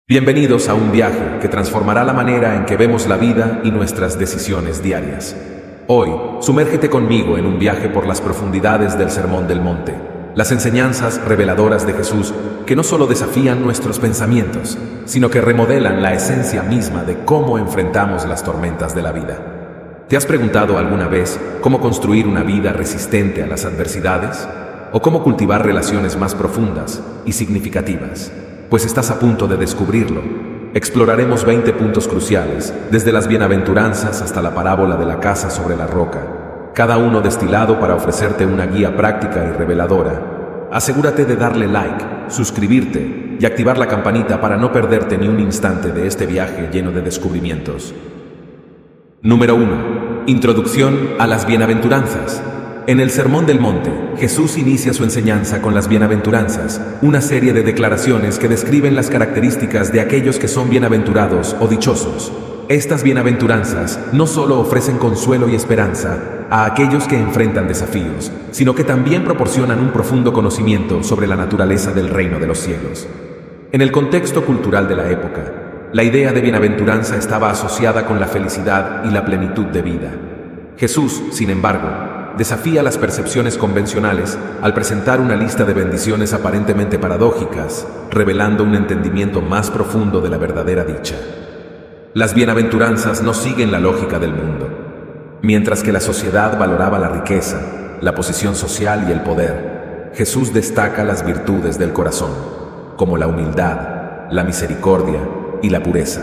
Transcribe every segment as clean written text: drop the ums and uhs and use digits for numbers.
Bienvenidos a un viaje que transformará la manera en que vemos la vida y nuestras decisiones diarias. Hoy, sumérgete conmigo en un viaje por las profundidades del Sermón del Monte, las enseñanzas reveladoras de Jesús que no solo desafían nuestros pensamientos, sino que remodelan la esencia misma de cómo enfrentamos las tormentas de la vida. ¿Te has preguntado alguna vez cómo construir una vida resistente a las adversidades? ¿O cómo cultivar relaciones más profundas y significativas? Pues estás a punto de descubrirlo. Exploraremos 20 puntos cruciales, desde las bienaventuranzas hasta la parábola de la casa sobre la roca, cada uno destilado para ofrecerte una guía práctica y reveladora. Asegúrate de darle like, suscribirte y activar la campanita para no perderte ni un instante de este viaje lleno de descubrimientos. Número 1. Introducción a las bienaventuranzas. En el Sermón del Monte, Jesús inicia su enseñanza con las bienaventuranzas, una serie de declaraciones que describen las características de aquellos que son bienaventurados o dichosos. Estas bienaventuranzas no solo ofrecen consuelo y esperanza a aquellos que enfrentan desafíos, sino que también proporcionan un profundo conocimiento sobre la naturaleza del reino de los cielos. En el contexto cultural de la época, la idea de bienaventuranza estaba asociada con la felicidad y la plenitud de vida. Jesús, sin embargo, desafía las percepciones convencionales al presentar una lista de bendiciones aparentemente paradójicas, revelando un entendimiento más profundo de la verdadera dicha. Las bienaventuranzas no siguen la lógica del mundo. Mientras que la sociedad valoraba la riqueza, la posición social y el poder, Jesús destaca las virtudes del corazón, como la humildad, la misericordia y la pureza.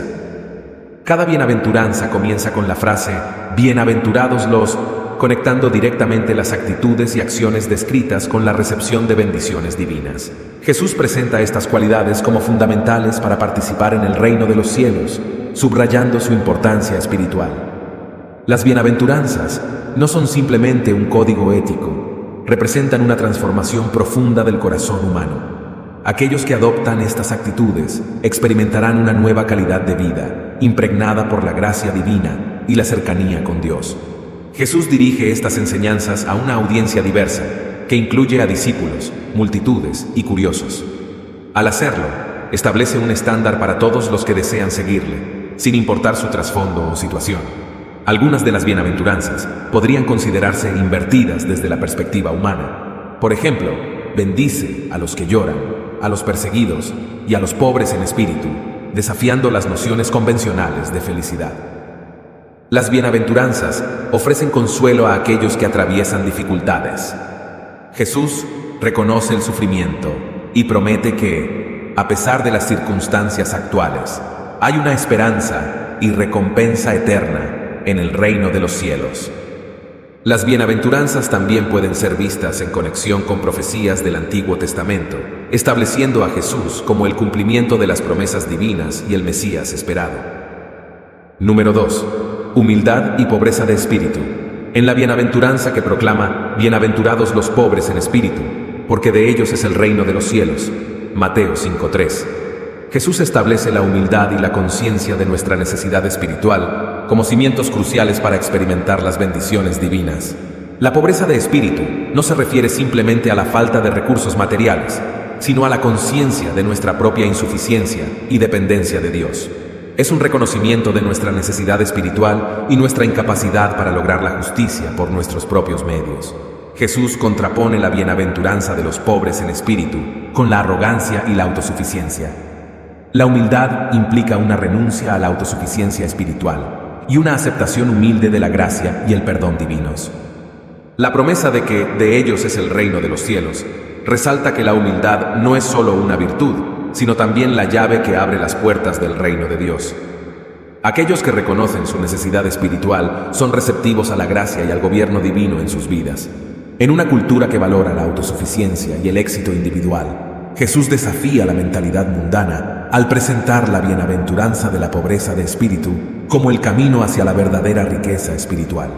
Cada bienaventuranza comienza con la frase «Bienaventurados los», conectando directamente las actitudes y acciones descritas con la recepción de bendiciones divinas. Jesús presenta estas cualidades como fundamentales para participar en el reino de los cielos, subrayando su importancia espiritual. Las bienaventuranzas no son simplemente un código ético, representan una transformación profunda del corazón humano. Aquellos que adoptan estas actitudes experimentarán una nueva calidad de vida, impregnada por la gracia divina y la cercanía con Dios. Jesús dirige estas enseñanzas a una audiencia diversa, que incluye a discípulos, multitudes y curiosos. Al hacerlo, establece un estándar para todos los que desean seguirle, sin importar su trasfondo o situación. Algunas de las bienaventuranzas podrían considerarse invertidas desde la perspectiva humana. Por ejemplo, bendice a los que lloran, a los perseguidos y a los pobres en espíritu, desafiando las nociones convencionales de felicidad. Las bienaventuranzas ofrecen consuelo a aquellos que atraviesan dificultades. Jesús reconoce el sufrimiento y promete que, a pesar de las circunstancias actuales, hay una esperanza y recompensa eterna en el reino de los cielos. Las bienaventuranzas también pueden ser vistas en conexión con profecías del Antiguo Testamento, estableciendo a Jesús como el cumplimiento de las promesas divinas y el Mesías esperado. Número 2. Humildad y pobreza de espíritu. En la bienaventuranza que proclama, bienaventurados los pobres en espíritu, porque de ellos es el reino de los cielos. Mateo 5:3. Jesús establece la humildad y la conciencia de nuestra necesidad espiritual como cimientos cruciales para experimentar las bendiciones divinas. La pobreza de espíritu no se refiere simplemente a la falta de recursos materiales, sino a la conciencia de nuestra propia insuficiencia y dependencia de Dios. Es un reconocimiento de nuestra necesidad espiritual y nuestra incapacidad para lograr la justicia por nuestros propios medios. Jesús contrapone la bienaventuranza de los pobres en espíritu con la arrogancia y la autosuficiencia. La humildad implica una renuncia a la autosuficiencia espiritual y una aceptación humilde de la gracia y el perdón divinos. La promesa de que de ellos es el reino de los cielos resalta que la humildad no es solo una virtud, sino también la llave que abre las puertas del reino de Dios. Aquellos que reconocen su necesidad espiritual son receptivos a la gracia y al gobierno divino en sus vidas. En una cultura que valora la autosuficiencia y el éxito individual, Jesús desafía la mentalidad mundana al presentar la bienaventuranza de la pobreza de espíritu como el camino hacia la verdadera riqueza espiritual.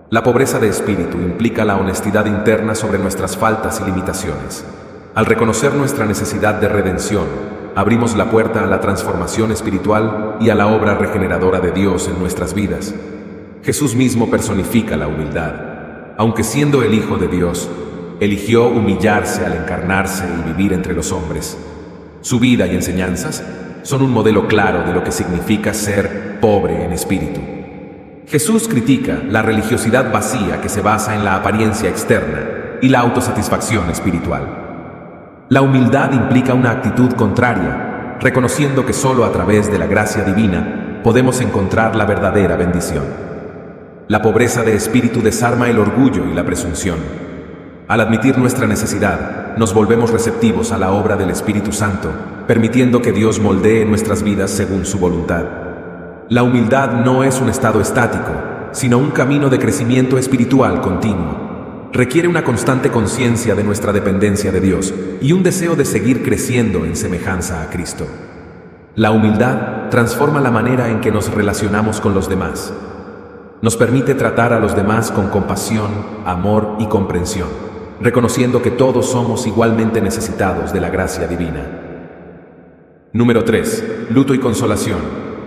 La pobreza de espíritu implica la honestidad interna sobre nuestras faltas y limitaciones. Al reconocer nuestra necesidad de redención, abrimos la puerta a la transformación espiritual y a la obra regeneradora de Dios en nuestras vidas. Jesús mismo personifica la humildad. Aunque siendo el Hijo de Dios, eligió humillarse al encarnarse y vivir entre los hombres. Su vida y enseñanzas son un modelo claro de lo que significa ser pobre en espíritu. Jesús critica la religiosidad vacía que se basa en la apariencia externa y la autosatisfacción espiritual. La humildad implica una actitud contraria, reconociendo que solo a través de la gracia divina podemos encontrar la verdadera bendición. La pobreza de espíritu desarma el orgullo y la presunción. Al admitir nuestra necesidad, nos volvemos receptivos a la obra del Espíritu Santo, permitiendo que Dios moldee nuestras vidas según su voluntad. La humildad no es un estado estático, sino un camino de crecimiento espiritual continuo. Requiere una constante conciencia de nuestra dependencia de Dios y un deseo de seguir creciendo en semejanza a Cristo. La humildad transforma la manera en que nos relacionamos con los demás. Nos permite tratar a los demás con compasión, amor y comprensión, reconociendo que todos somos igualmente necesitados de la gracia divina. Número 3. Luto y consolación.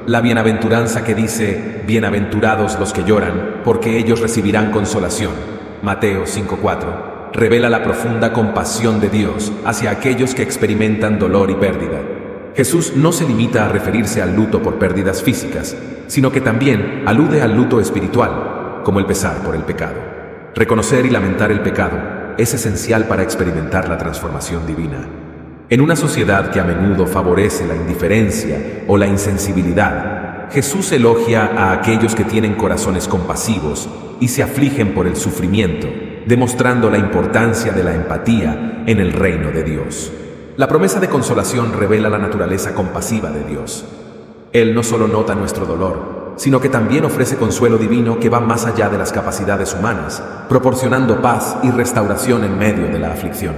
La bienaventuranza que dice, bienaventurados los que lloran, porque ellos recibirán consolación. Mateo 5:4. Revela la profunda compasión de Dios hacia aquellos que experimentan dolor y pérdida. Jesús no se limita a referirse al luto por pérdidas físicas, sino que también alude al luto espiritual, como el pesar por el pecado. Reconocer y lamentar el pecado es esencial para experimentar la transformación divina. En una sociedad que a menudo favorece la indiferencia o la insensibilidad, Jesús elogia a aquellos que tienen corazones compasivos y se afligen por el sufrimiento, demostrando la importancia de la empatía en el reino de Dios. La promesa de consolación revela la naturaleza compasiva de Dios. Él no solo nota nuestro dolor, sino que también ofrece consuelo divino que va más allá de las capacidades humanas, proporcionando paz y restauración en medio de la aflicción.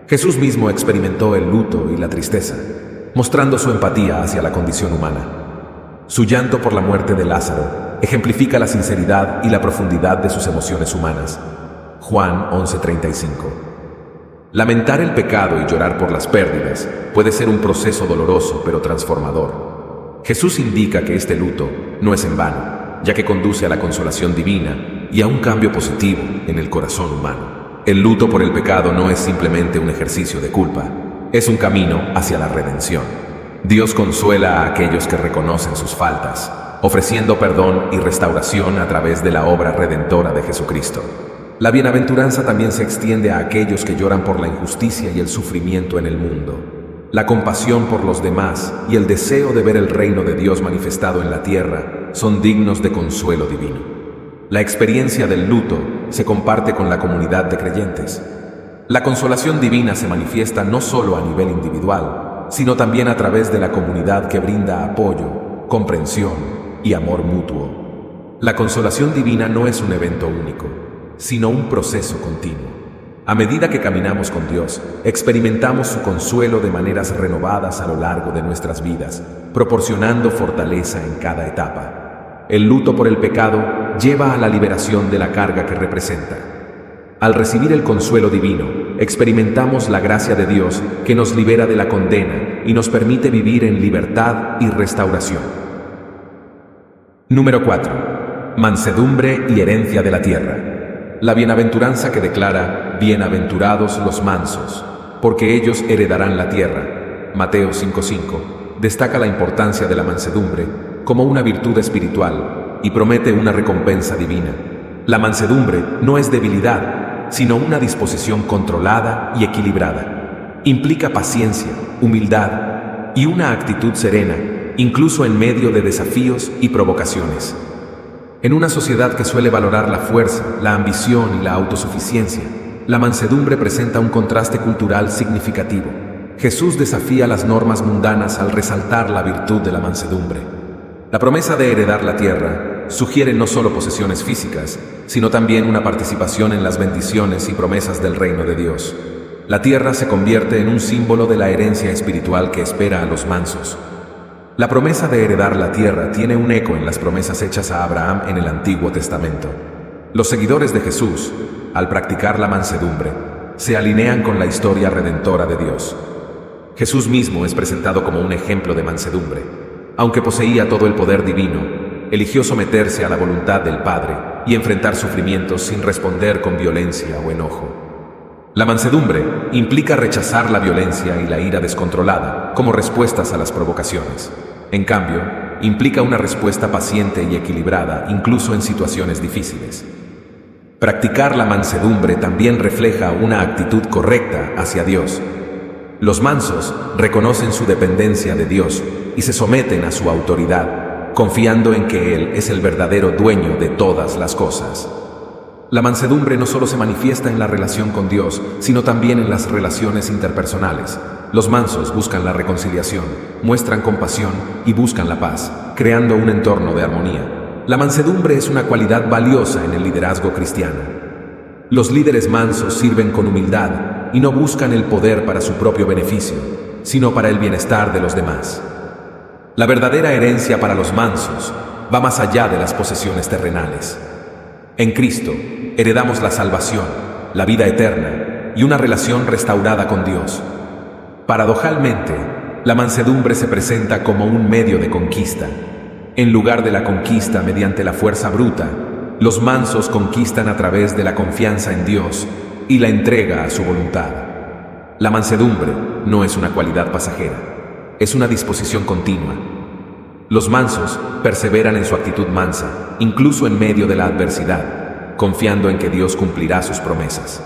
Jesús mismo experimentó el luto y la tristeza, mostrando su empatía hacia la condición humana. Su llanto por la muerte de Lázaro ejemplifica la sinceridad y la profundidad de sus emociones humanas. Juan 11:35. Lamentar el pecado y llorar por las pérdidas puede ser un proceso doloroso pero transformador. Jesús indica que este luto no es en vano, ya que conduce a la consolación divina y a un cambio positivo en el corazón humano. El luto por el pecado no es simplemente un ejercicio de culpa, es un camino hacia la redención. Dios consuela a aquellos que reconocen sus faltas, ofreciendo perdón y restauración a través de la obra redentora de Jesucristo. La bienaventuranza también se extiende a aquellos que lloran por la injusticia y el sufrimiento en el mundo. La compasión por los demás y el deseo de ver el reino de Dios manifestado en la tierra son dignos de consuelo divino. La experiencia del luto se comparte con la comunidad de creyentes. La consolación divina se manifiesta no solo a nivel individual, sino también a través de la comunidad que brinda apoyo, comprensión y amor mutuo. La consolación divina no es un evento único, sino un proceso continuo. A medida que caminamos con Dios, experimentamos su consuelo de maneras renovadas a lo largo de nuestras vidas, proporcionando fortaleza en cada etapa. El luto por el pecado lleva a la liberación de la carga que representa. Al recibir el consuelo divino, experimentamos la gracia de Dios que nos libera de la condena y nos permite vivir en libertad y restauración. Número 4. Mansedumbre y herencia de la tierra. La bienaventuranza que declara, bienaventurados los mansos, porque ellos heredarán la tierra. Mateo 5:5 destaca la importancia de la mansedumbre como una virtud espiritual y promete una recompensa divina. La mansedumbre no es debilidad, sino una disposición controlada y equilibrada. Implica paciencia, humildad y una actitud serena, incluso en medio de desafíos y provocaciones. En una sociedad que suele valorar la fuerza, la ambición y la autosuficiencia, la mansedumbre presenta un contraste cultural significativo. Jesús desafía las normas mundanas al resaltar la virtud de la mansedumbre. La promesa de heredar la tierra sugiere no solo posesiones físicas, sino también una participación en las bendiciones y promesas del reino de Dios. La tierra se convierte en un símbolo de la herencia espiritual que espera a los mansos. La promesa de heredar la tierra tiene un eco en las promesas hechas a Abraham en el Antiguo Testamento. Los seguidores de Jesús, al practicar la mansedumbre, se alinean con la historia redentora de Dios. Jesús mismo es presentado como un ejemplo de mansedumbre. Aunque poseía todo el poder divino, eligió someterse a la voluntad del Padre y enfrentar sufrimientos sin responder con violencia o enojo. La mansedumbre implica rechazar la violencia y la ira descontrolada como respuestas a las provocaciones. En cambio, implica una respuesta paciente y equilibrada incluso en situaciones difíciles. Practicar la mansedumbre también refleja una actitud correcta hacia Dios. Los mansos reconocen su dependencia de Dios y se someten a su autoridad, confiando en que Él es el verdadero dueño de todas las cosas. La mansedumbre no solo se manifiesta en la relación con Dios, sino también en las relaciones interpersonales. Los mansos buscan la reconciliación, muestran compasión y buscan la paz, creando un entorno de armonía. La mansedumbre es una cualidad valiosa en el liderazgo cristiano. Los líderes mansos sirven con humildad y no buscan el poder para su propio beneficio, sino para el bienestar de los demás. La verdadera herencia para los mansos va más allá de las posesiones terrenales. En Cristo heredamos la salvación, la vida eterna y una relación restaurada con Dios. Paradojalmente, la mansedumbre se presenta como un medio de conquista. En lugar de la conquista mediante la fuerza bruta, los mansos conquistan a través de la confianza en Dios y la entrega a su voluntad. La mansedumbre no es una cualidad pasajera, es una disposición continua. Los mansos perseveran en su actitud mansa, incluso en medio de la adversidad, confiando en que Dios cumplirá sus promesas.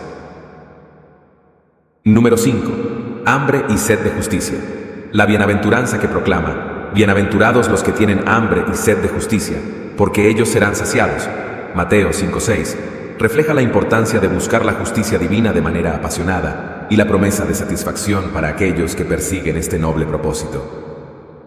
Número 5. Hambre y sed de justicia. La bienaventuranza que proclama: bienaventurados los que tienen hambre y sed de justicia, porque ellos serán saciados. Mateo 5:6 refleja la importancia de buscar la justicia divina de manera apasionada y la promesa de satisfacción para aquellos que persiguen este noble propósito.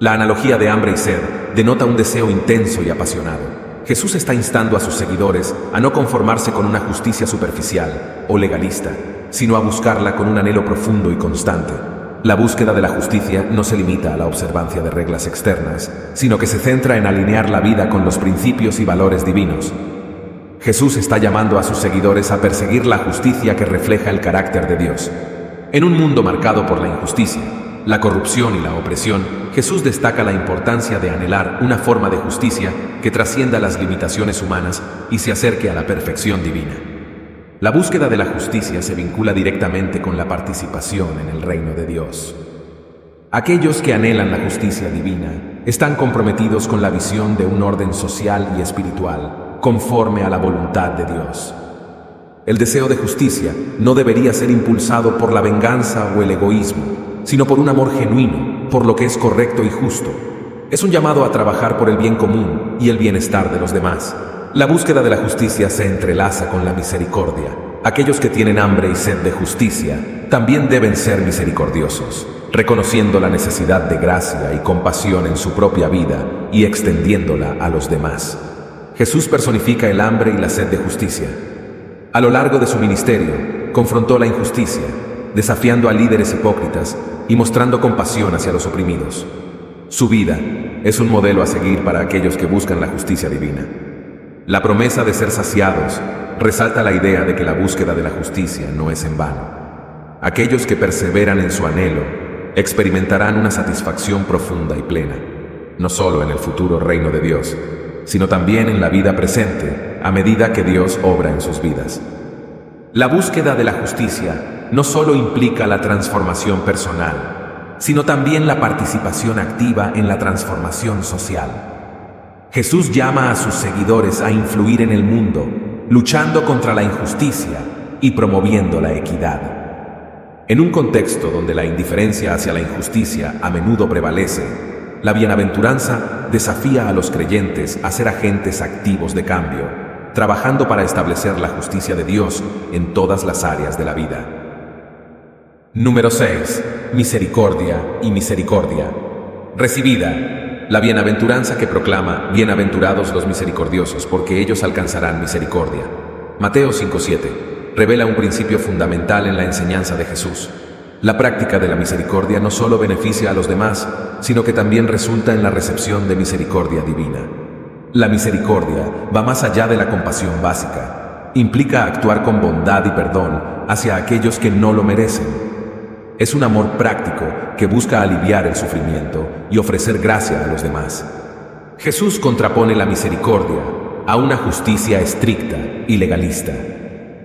La analogía de hambre y sed denota un deseo intenso y apasionado. Jesús está instando a sus seguidores a no conformarse con una justicia superficial o legalista, sino a buscarla con un anhelo profundo y constante. La búsqueda de la justicia no se limita a la observancia de reglas externas, sino que se centra en alinear la vida con los principios y valores divinos. Jesús está llamando a sus seguidores a perseguir la justicia que refleja el carácter de Dios. En un mundo marcado por la injusticia, la corrupción y la opresión, Jesús destaca la importancia de anhelar una forma de justicia que trascienda las limitaciones humanas y se acerque a la perfección divina. La búsqueda de la justicia se vincula directamente con la participación en el reino de Dios. Aquellos que anhelan la justicia divina están comprometidos con la visión de un orden social y espiritual conforme a la voluntad de Dios. El deseo de justicia no debería ser impulsado por la venganza o el egoísmo, sino por un amor genuino, por lo que es correcto y justo. Es un llamado a trabajar por el bien común y el bienestar de los demás. La búsqueda de la justicia se entrelaza con la misericordia. Aquellos que tienen hambre y sed de justicia también deben ser misericordiosos, reconociendo la necesidad de gracia y compasión en su propia vida y extendiéndola a los demás. Jesús personifica el hambre y la sed de justicia. A lo largo de su ministerio, confrontó la injusticia, desafiando a líderes hipócritas y mostrando compasión hacia los oprimidos. Su vida es un modelo a seguir para aquellos que buscan la justicia divina. La promesa de ser saciados resalta la idea de que la búsqueda de la justicia no es en vano. Aquellos que perseveran en su anhelo experimentarán una satisfacción profunda y plena, no solo en el futuro reino de Dios, sino también en la vida presente, a medida que Dios obra en sus vidas. La búsqueda de la justicia no solo implica la transformación personal, sino también la participación activa en la transformación social. Jesús llama a sus seguidores a influir en el mundo, luchando contra la injusticia y promoviendo la equidad. En un contexto donde la indiferencia hacia la injusticia a menudo prevalece, la bienaventuranza desafía a los creyentes a ser agentes activos de cambio, trabajando para establecer la justicia de Dios en todas las áreas de la vida. Número 6. Misericordia y misericordia. Recibida. La bienaventuranza que proclama: bienaventurados los misericordiosos, porque ellos alcanzarán misericordia. Mateo 5:7 revela un principio fundamental en la enseñanza de Jesús. La práctica de la misericordia no solo beneficia a los demás, sino que también resulta en la recepción de misericordia divina. La misericordia va más allá de la compasión básica. Implica actuar con bondad y perdón hacia aquellos que no lo merecen. Es un amor práctico que busca aliviar el sufrimiento y ofrecer gracia a los demás. Jesús contrapone la misericordia a una justicia estricta y legalista.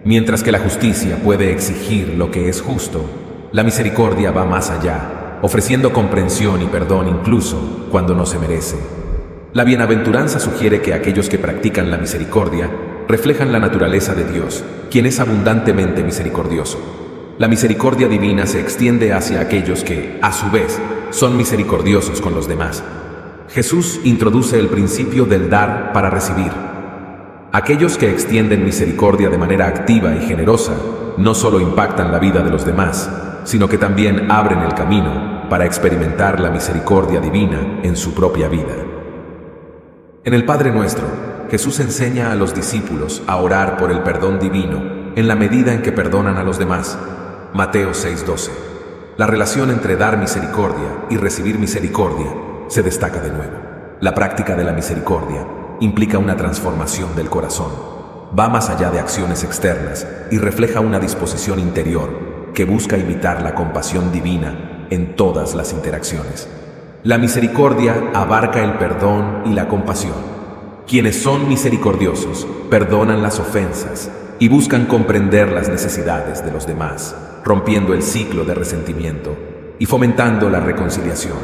Mientras que la justicia puede exigir lo que es justo, la misericordia va más allá, ofreciendo comprensión y perdón incluso cuando no se merece. La bienaventuranza sugiere que aquellos que practican la misericordia reflejan la naturaleza de Dios, quien es abundantemente misericordioso. La misericordia divina se extiende hacia aquellos que, a su vez, son misericordiosos con los demás. Jesús introduce el principio del dar para recibir. Aquellos que extienden misericordia de manera activa y generosa no solo impactan la vida de los demás, sino que también abren el camino para experimentar la misericordia divina en su propia vida. En el Padre Nuestro, Jesús enseña a los discípulos a orar por el perdón divino en la medida en que perdonan a los demás. Mateo 6:12. La relación entre dar misericordia y recibir misericordia se destaca de nuevo. La práctica de la misericordia implica una transformación del corazón. Va más allá de acciones externas y refleja una disposición interior que busca imitar la compasión divina en todas las interacciones. La misericordia abarca el perdón y la compasión. Quienes son misericordiosos perdonan las ofensas y buscan comprender las necesidades de los demás, rompiendo el ciclo de resentimiento y fomentando la reconciliación.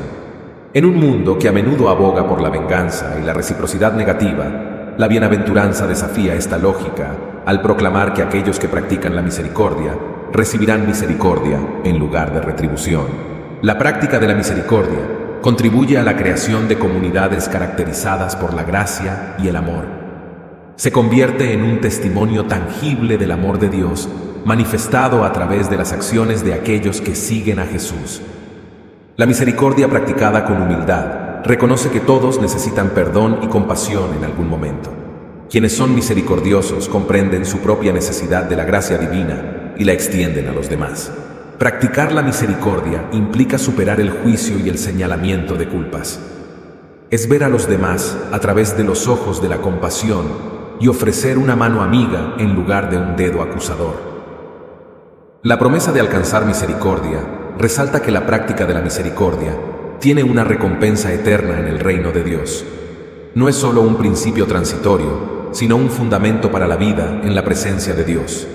En un mundo que a menudo aboga por la venganza y la reciprocidad negativa, la bienaventuranza desafía esta lógica al proclamar que aquellos que practican la misericordia recibirán misericordia en lugar de retribución. La práctica de la misericordia contribuye a la creación de comunidades caracterizadas por la gracia y el amor. Se convierte en un testimonio tangible del amor de Dios, manifestado a través de las acciones de aquellos que siguen a Jesús. La misericordia practicada con humildad reconoce que todos necesitan perdón y compasión en algún momento. Quienes son misericordiosos comprenden su propia necesidad de la gracia divina y la extienden a los demás. Practicar la misericordia implica superar el juicio y el señalamiento de culpas. Es ver a los demás a través de los ojos de la compasión y ofrecer una mano amiga en lugar de un dedo acusador. La promesa de alcanzar misericordia resalta que la práctica de la misericordia tiene una recompensa eterna en el reino de Dios. No es solo un principio transitorio, sino un fundamento para la vida en la presencia de Dios.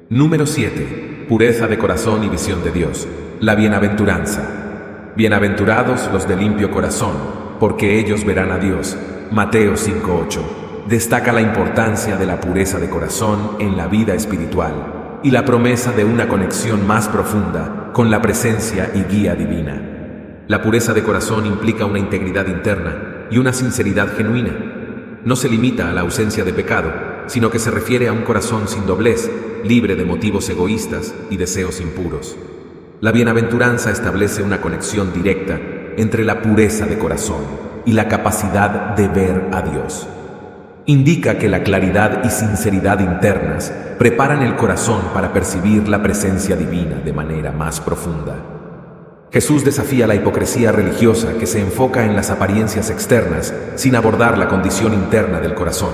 Número 7. Pureza de corazón y visión de Dios. La bienaventuranza. Bienaventurados los de limpio corazón, porque ellos verán a Dios. Mateo 5:8. Destaca la importancia de la pureza de corazón en la vida espiritual y la promesa de una conexión más profunda con la presencia y guía divina. La pureza de corazón implica una integridad interna y una sinceridad genuina. No se limita a la ausencia de pecado, sino que se refiere a un corazón sin doblez, libre de motivos egoístas y deseos impuros. La bienaventuranza establece una conexión directa entre la pureza de corazón y la capacidad de ver a Dios. Indica que la claridad y sinceridad internas preparan el corazón para percibir la presencia divina de manera más profunda. Jesús desafía la hipocresía religiosa que se enfoca en las apariencias externas sin abordar la condición interna del corazón.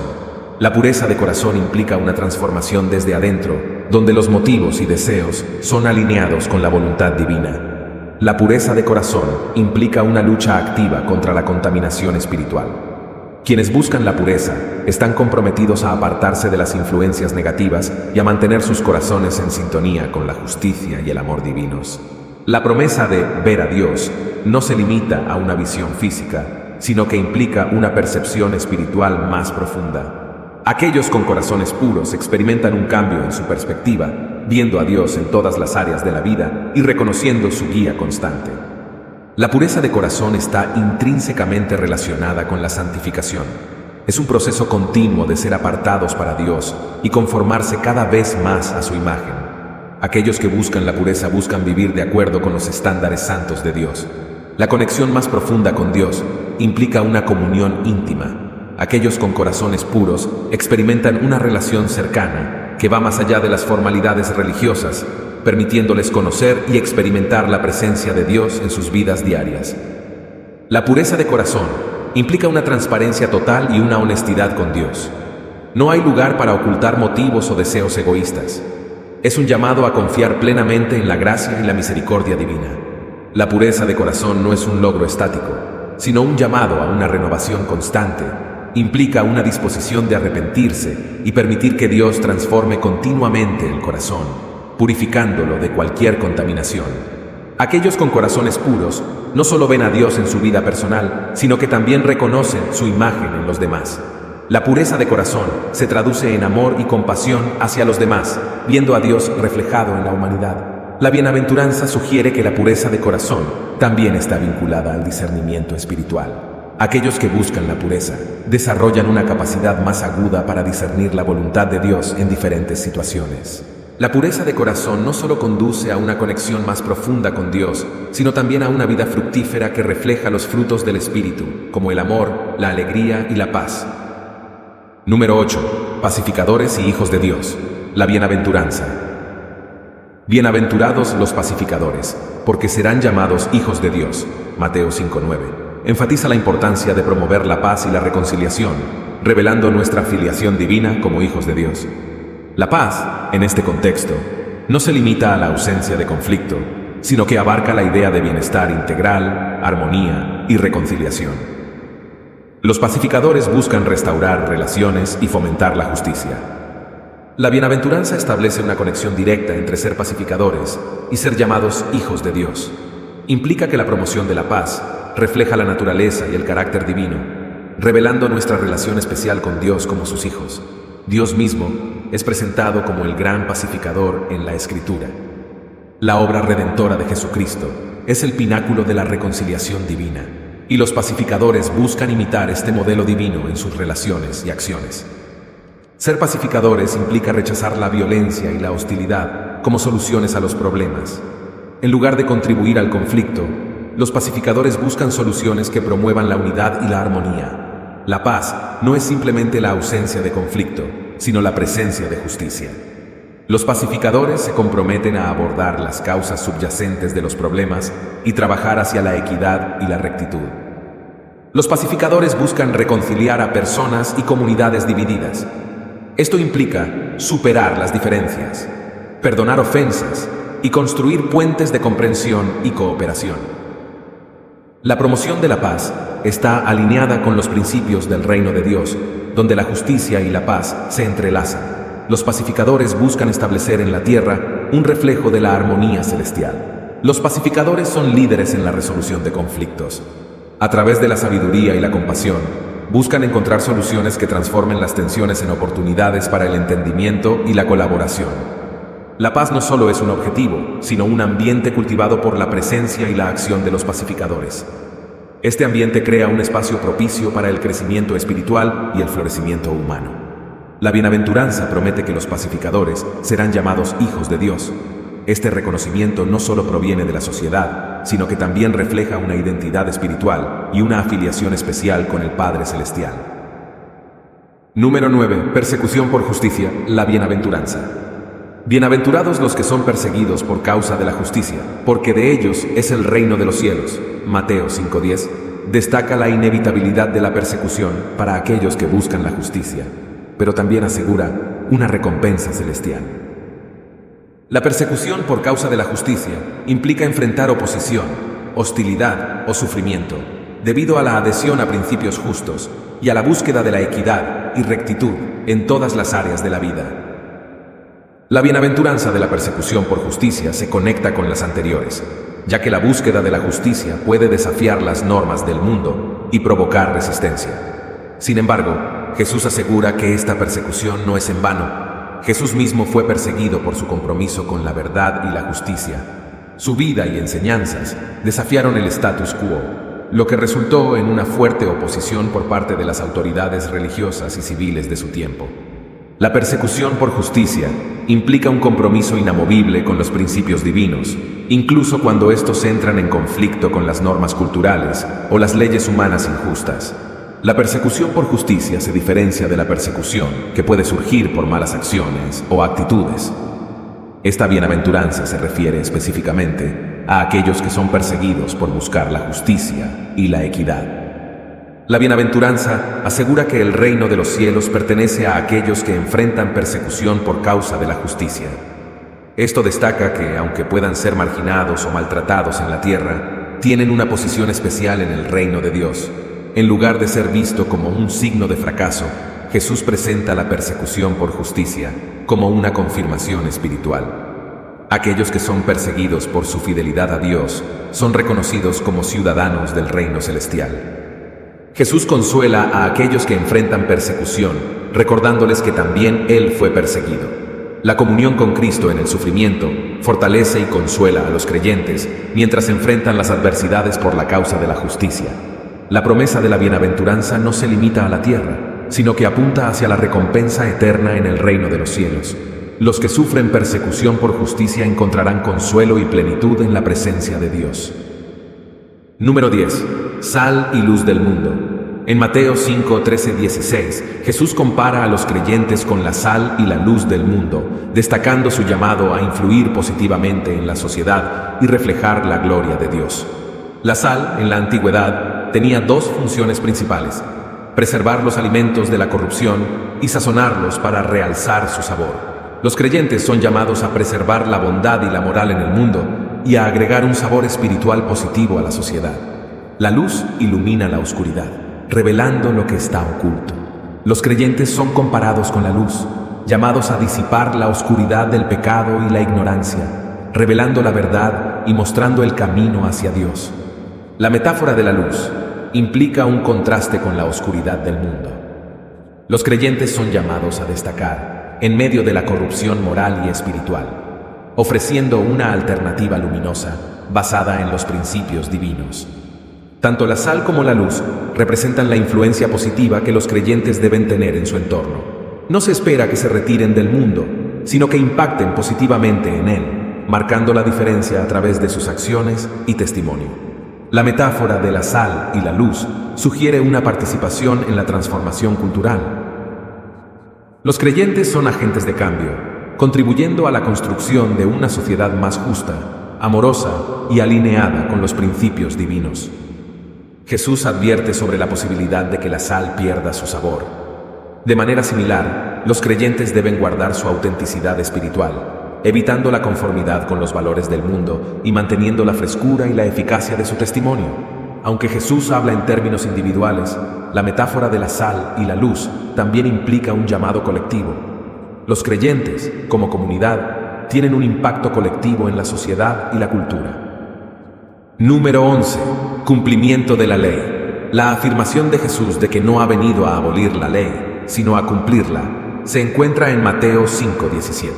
La pureza de corazón implica una transformación desde adentro, donde los motivos y deseos son alineados con la voluntad divina. La pureza de corazón implica una lucha activa contra la contaminación espiritual. Quienes buscan la pureza están comprometidos a apartarse de las influencias negativas y a mantener sus corazones en sintonía con la justicia y el amor divinos. La promesa de ver a Dios no se limita a una visión física, sino que implica una percepción espiritual más profunda. Aquellos con corazones puros experimentan un cambio en su perspectiva, viendo a Dios en todas las áreas de la vida y reconociendo su guía constante. La pureza de corazón está intrínsecamente relacionada con la santificación. Es un proceso continuo de ser apartados para Dios y conformarse cada vez más a su imagen. Aquellos que buscan la pureza buscan vivir de acuerdo con los estándares santos de Dios. La conexión más profunda con Dios implica una comunión íntima. Aquellos con corazones puros experimentan una relación cercana que va más allá de las formalidades religiosas, permitiéndoles conocer y experimentar la presencia de Dios en sus vidas diarias. La pureza de corazón implica una transparencia total y una honestidad con Dios. No hay lugar para ocultar motivos o deseos egoístas. Es un llamado a confiar plenamente en la gracia y la misericordia divina. La pureza de corazón no es un logro estático, sino un llamado a una renovación constante, implica una disposición de arrepentirse y permitir que Dios transforme continuamente el corazón, purificándolo de cualquier contaminación. Aquellos con corazones puros no solo ven a Dios en su vida personal, sino que también reconocen su imagen en los demás. La pureza de corazón se traduce en amor y compasión hacia los demás, viendo a Dios reflejado en la humanidad. La bienaventuranza sugiere que la pureza de corazón también está vinculada al discernimiento espiritual. Aquellos que buscan la pureza desarrollan una capacidad más aguda para discernir la voluntad de Dios en diferentes situaciones. La pureza de corazón no solo conduce a una conexión más profunda con Dios, sino también a una vida fructífera que refleja los frutos del Espíritu, como el amor, la alegría y la paz. Número 8. Pacificadores y hijos de Dios. La bienaventuranza. Bienaventurados los pacificadores, porque serán llamados hijos de Dios. Mateo 5:9. Enfatiza la importancia de promover la paz y la reconciliación, revelando nuestra filiación divina como hijos de Dios. La paz, en este contexto, no se limita a la ausencia de conflicto, sino que abarca la idea de bienestar integral, armonía y reconciliación. Los pacificadores buscan restaurar relaciones y fomentar la justicia. La bienaventuranza establece una conexión directa entre ser pacificadores y ser llamados hijos de Dios. Implica que la promoción de la paz refleja la naturaleza y el carácter divino, revelando nuestra relación especial con Dios como sus hijos. Dios mismo es presentado como el gran pacificador en la Escritura. La obra redentora de Jesucristo es el pináculo de la reconciliación divina, y los pacificadores buscan imitar este modelo divino en sus relaciones y acciones. Ser pacificadores implica rechazar la violencia y la hostilidad como soluciones a los problemas. En lugar de contribuir al conflicto, los pacificadores buscan soluciones que promuevan la unidad y la armonía. La paz no es simplemente la ausencia de conflicto, sino la presencia de justicia. Los pacificadores se comprometen a abordar las causas subyacentes de los problemas y trabajar hacia la equidad y la rectitud. Los pacificadores buscan reconciliar a personas y comunidades divididas. Esto implica superar las diferencias, perdonar ofensas y construir puentes de comprensión y cooperación. La promoción de la paz está alineada con los principios del reino de Dios, donde la justicia y la paz se entrelazan. Los pacificadores buscan establecer en la tierra un reflejo de la armonía celestial. Los pacificadores son líderes en la resolución de conflictos. A través de la sabiduría y la compasión, buscan encontrar soluciones que transformen las tensiones en oportunidades para el entendimiento y la colaboración. La paz no solo es un objetivo, sino un ambiente cultivado por la presencia y la acción de los pacificadores. Este ambiente crea un espacio propicio para el crecimiento espiritual y el florecimiento humano. La bienaventuranza promete que los pacificadores serán llamados hijos de Dios. Este reconocimiento no solo proviene de la sociedad, sino que también refleja una identidad espiritual y una afiliación especial con el Padre Celestial. Número 9. Persecución por justicia, la bienaventuranza. Bienaventurados los que son perseguidos por causa de la justicia, porque de ellos es el reino de los cielos. Mateo 5:10 destaca la inevitabilidad de la persecución para aquellos que buscan la justicia, pero también asegura una recompensa celestial. La persecución por causa de la justicia implica enfrentar oposición, hostilidad o sufrimiento, debido a la adhesión a principios justos y a la búsqueda de la equidad y rectitud en todas las áreas de la vida. La bienaventuranza de la persecución por justicia se conecta con las anteriores, ya que la búsqueda de la justicia puede desafiar las normas del mundo y provocar resistencia. Sin embargo, Jesús asegura que esta persecución no es en vano. Jesús mismo fue perseguido por su compromiso con la verdad y la justicia. Su vida y enseñanzas desafiaron el status quo, lo que resultó en una fuerte oposición por parte de las autoridades religiosas y civiles de su tiempo. La persecución por justicia implica un compromiso inamovible con los principios divinos, incluso cuando estos entran en conflicto con las normas culturales o las leyes humanas injustas. La persecución por justicia se diferencia de la persecución que puede surgir por malas acciones o actitudes. Esta bienaventuranza se refiere específicamente a aquellos que son perseguidos por buscar la justicia y la equidad. La bienaventuranza asegura que el reino de los cielos pertenece a aquellos que enfrentan persecución por causa de la justicia. Esto destaca que, aunque puedan ser marginados o maltratados en la tierra, tienen una posición especial en el reino de Dios. En lugar de ser visto como un signo de fracaso, Jesús presenta la persecución por justicia como una confirmación espiritual. Aquellos que son perseguidos por su fidelidad a Dios son reconocidos como ciudadanos del reino celestial. Jesús consuela a aquellos que enfrentan persecución, recordándoles que también Él fue perseguido. La comunión con Cristo en el sufrimiento fortalece y consuela a los creyentes mientras enfrentan las adversidades por la causa de la justicia. La promesa de la bienaventuranza no se limita a la tierra, sino que apunta hacia la recompensa eterna en el reino de los cielos. Los que sufren persecución por justicia encontrarán consuelo y plenitud en la presencia de Dios. Número 10. Sal y luz del mundo. En Mateo 5, 13, 16, Jesús compara a los creyentes con la sal y la luz del mundo, destacando su llamado a influir positivamente en la sociedad y reflejar la gloria de Dios. La sal, en la antigüedad, tenía dos funciones principales: preservar los alimentos de la corrupción y sazonarlos para realzar su sabor. Los creyentes son llamados a preservar la bondad y la moral en el mundo y a agregar un sabor espiritual positivo a la sociedad. La luz ilumina la oscuridad, revelando lo que está oculto. Los creyentes son comparados con la luz, llamados a disipar la oscuridad del pecado y la ignorancia, revelando la verdad y mostrando el camino hacia Dios. La metáfora de la luz implica un contraste con la oscuridad del mundo. Los creyentes son llamados a destacar en medio de la corrupción moral y espiritual, ofreciendo una alternativa luminosa basada en los principios divinos. Tanto la sal como la luz representan la influencia positiva que los creyentes deben tener en su entorno. No se espera que se retiren del mundo, sino que impacten positivamente en él, marcando la diferencia a través de sus acciones y testimonio. La metáfora de la sal y la luz sugiere una participación en la transformación cultural. Los creyentes son agentes de cambio, contribuyendo a la construcción de una sociedad más justa, amorosa y alineada con los principios divinos. Jesús advierte sobre la posibilidad de que la sal pierda su sabor. De manera similar, los creyentes deben guardar su autenticidad espiritual, evitando la conformidad con los valores del mundo y manteniendo la frescura y la eficacia de su testimonio. Aunque Jesús habla en términos individuales, la metáfora de la sal y la luz también implica un llamado colectivo. Los creyentes, como comunidad, tienen un impacto colectivo en la sociedad y la cultura. Número 11. Cumplimiento de la ley. La afirmación de Jesús de que no ha venido a abolir la ley, sino a cumplirla, se encuentra en Mateo 5:17.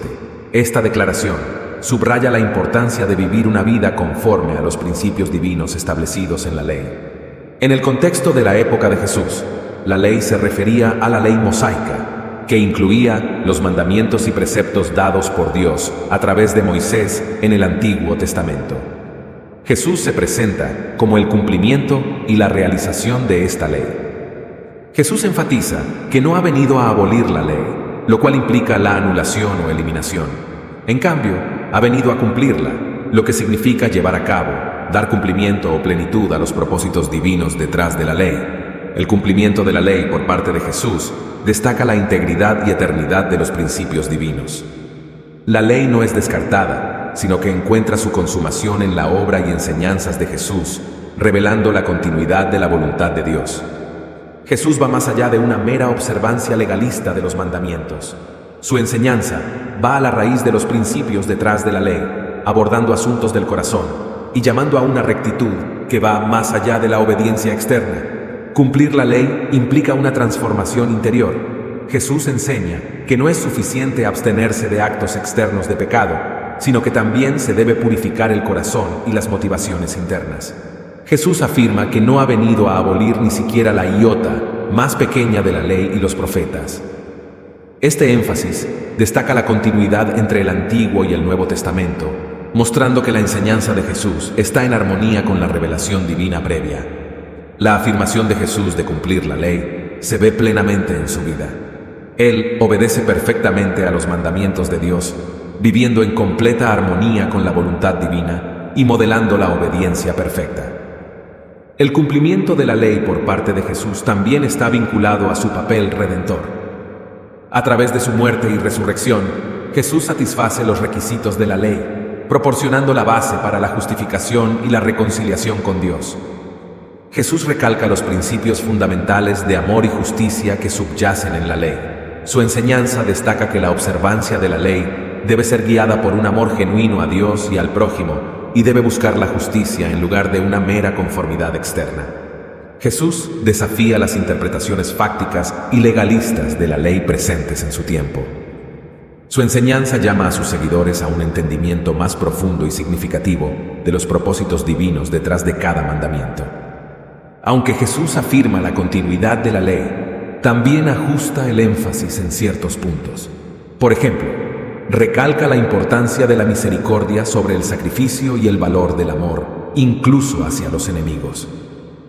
Esta declaración subraya la importancia de vivir una vida conforme a los principios divinos establecidos en la ley. En el contexto de la época de Jesús, la ley se refería a la ley mosaica, que incluía los mandamientos y preceptos dados por Dios a través de Moisés en el Antiguo Testamento. Jesús se presenta como el cumplimiento y la realización de esta ley. Jesús enfatiza que no ha venido a abolir la ley, lo cual implica la anulación o eliminación. En cambio, ha venido a cumplirla, lo que significa llevar a cabo, dar cumplimiento o plenitud a los propósitos divinos detrás de la ley. El cumplimiento de la ley por parte de Jesús destaca la integridad y eternidad de los principios divinos. La ley no es descartada, sino que encuentra su consumación en la obra y enseñanzas de Jesús, revelando la continuidad de la voluntad de Dios. Jesús va más allá de una mera observancia legalista de los mandamientos. Su enseñanza va a la raíz de los principios detrás de la ley, abordando asuntos del corazón y llamando a una rectitud que va más allá de la obediencia externa. Cumplir la ley implica una transformación interior. Jesús enseña que no es suficiente abstenerse de actos externos de pecado, sino que también se debe purificar el corazón y las motivaciones internas. Jesús afirma que no ha venido a abolir ni siquiera la iota más pequeña de la ley y los profetas. Este énfasis destaca la continuidad entre el Antiguo y el Nuevo Testamento, mostrando que la enseñanza de Jesús está en armonía con la revelación divina previa. La afirmación de Jesús de cumplir la ley se ve plenamente en su vida. Él obedece perfectamente a los mandamientos de Dios, viviendo en completa armonía con la voluntad divina y modelando la obediencia perfecta. El cumplimiento de la ley por parte de Jesús también está vinculado a su papel redentor. A través de su muerte y resurrección, Jesús satisface los requisitos de la ley, proporcionando la base para la justificación y la reconciliación con Dios. Jesús recalca los principios fundamentales de amor y justicia que subyacen en la ley. Su enseñanza destaca que la observancia de la ley debe ser guiada por un amor genuino a Dios y al prójimo, y debe buscar la justicia en lugar de una mera conformidad externa. Jesús desafía las interpretaciones fácticas y legalistas de la ley presentes en su tiempo. Su enseñanza llama a sus seguidores a un entendimiento más profundo y significativo de los propósitos divinos detrás de cada mandamiento. Aunque Jesús afirma la continuidad de la ley, también ajusta el énfasis en ciertos puntos. Por ejemplo, recalca la importancia de la misericordia sobre el sacrificio y el valor del amor, incluso hacia los enemigos.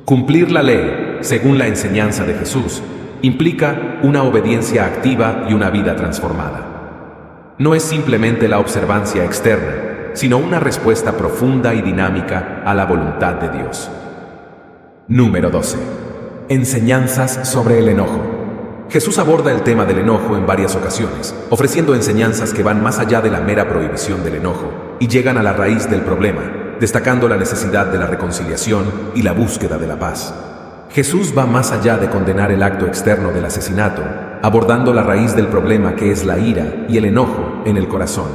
Cumplir la ley, según la enseñanza de Jesús, implica una obediencia activa y una vida transformada. No es simplemente la observancia externa, sino una respuesta profunda y dinámica a la voluntad de Dios. Número 12. Enseñanzas sobre el enojo. Jesús aborda el tema del enojo en varias ocasiones, ofreciendo enseñanzas que van más allá de la mera prohibición del enojo y llegan a la raíz del problema, destacando la necesidad de la reconciliación y la búsqueda de la paz. Jesús va más allá de condenar el acto externo del asesinato, abordando la raíz del problema que es la ira y el enojo en el corazón.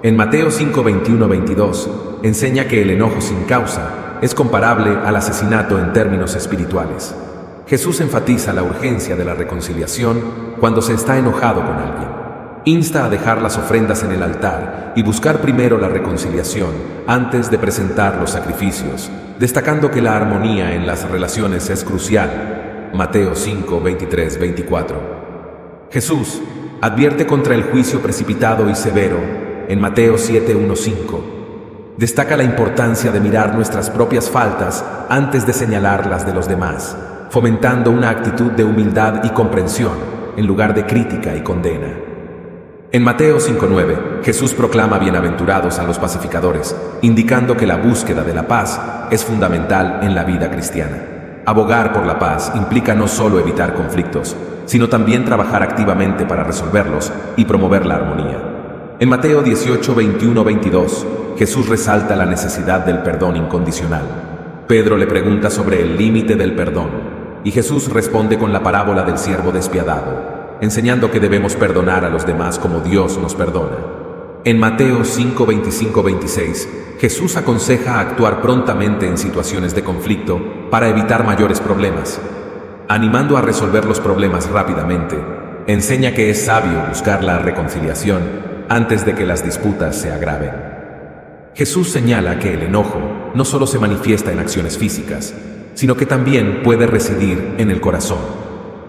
En Mateo 5:21-22, enseña que el enojo sin causa es comparable al asesinato en términos espirituales. Jesús enfatiza la urgencia de la reconciliación cuando se está enojado con alguien. Insta a dejar las ofrendas en el altar y buscar primero la reconciliación antes de presentar los sacrificios, destacando que la armonía en las relaciones es crucial. Mateo 5:23-24. Jesús advierte contra el juicio precipitado y severo en Mateo 7:1-5. Destaca la importancia de mirar nuestras propias faltas antes de señalar las de los demás, fomentando una actitud de humildad y comprensión en lugar de crítica y condena. En Mateo 5:9, Jesús proclama bienaventurados a los pacificadores, indicando que la búsqueda de la paz es fundamental en la vida cristiana. Abogar por la paz implica no solo evitar conflictos, sino también trabajar activamente para resolverlos y promover la armonía. En Mateo 18:21-22, Jesús resalta la necesidad del perdón incondicional. Pedro le pregunta sobre el límite del perdón, y Jesús responde con la parábola del siervo despiadado, enseñando que debemos perdonar a los demás como Dios nos perdona. En Mateo 5:25-26, Jesús aconseja actuar prontamente en situaciones de conflicto para evitar mayores problemas. Animando a resolver los problemas rápidamente, enseña que es sabio buscar la reconciliación antes de que las disputas se agraven. Jesús señala que el enojo no solo se manifiesta en acciones físicas, sino que también puede residir en el corazón.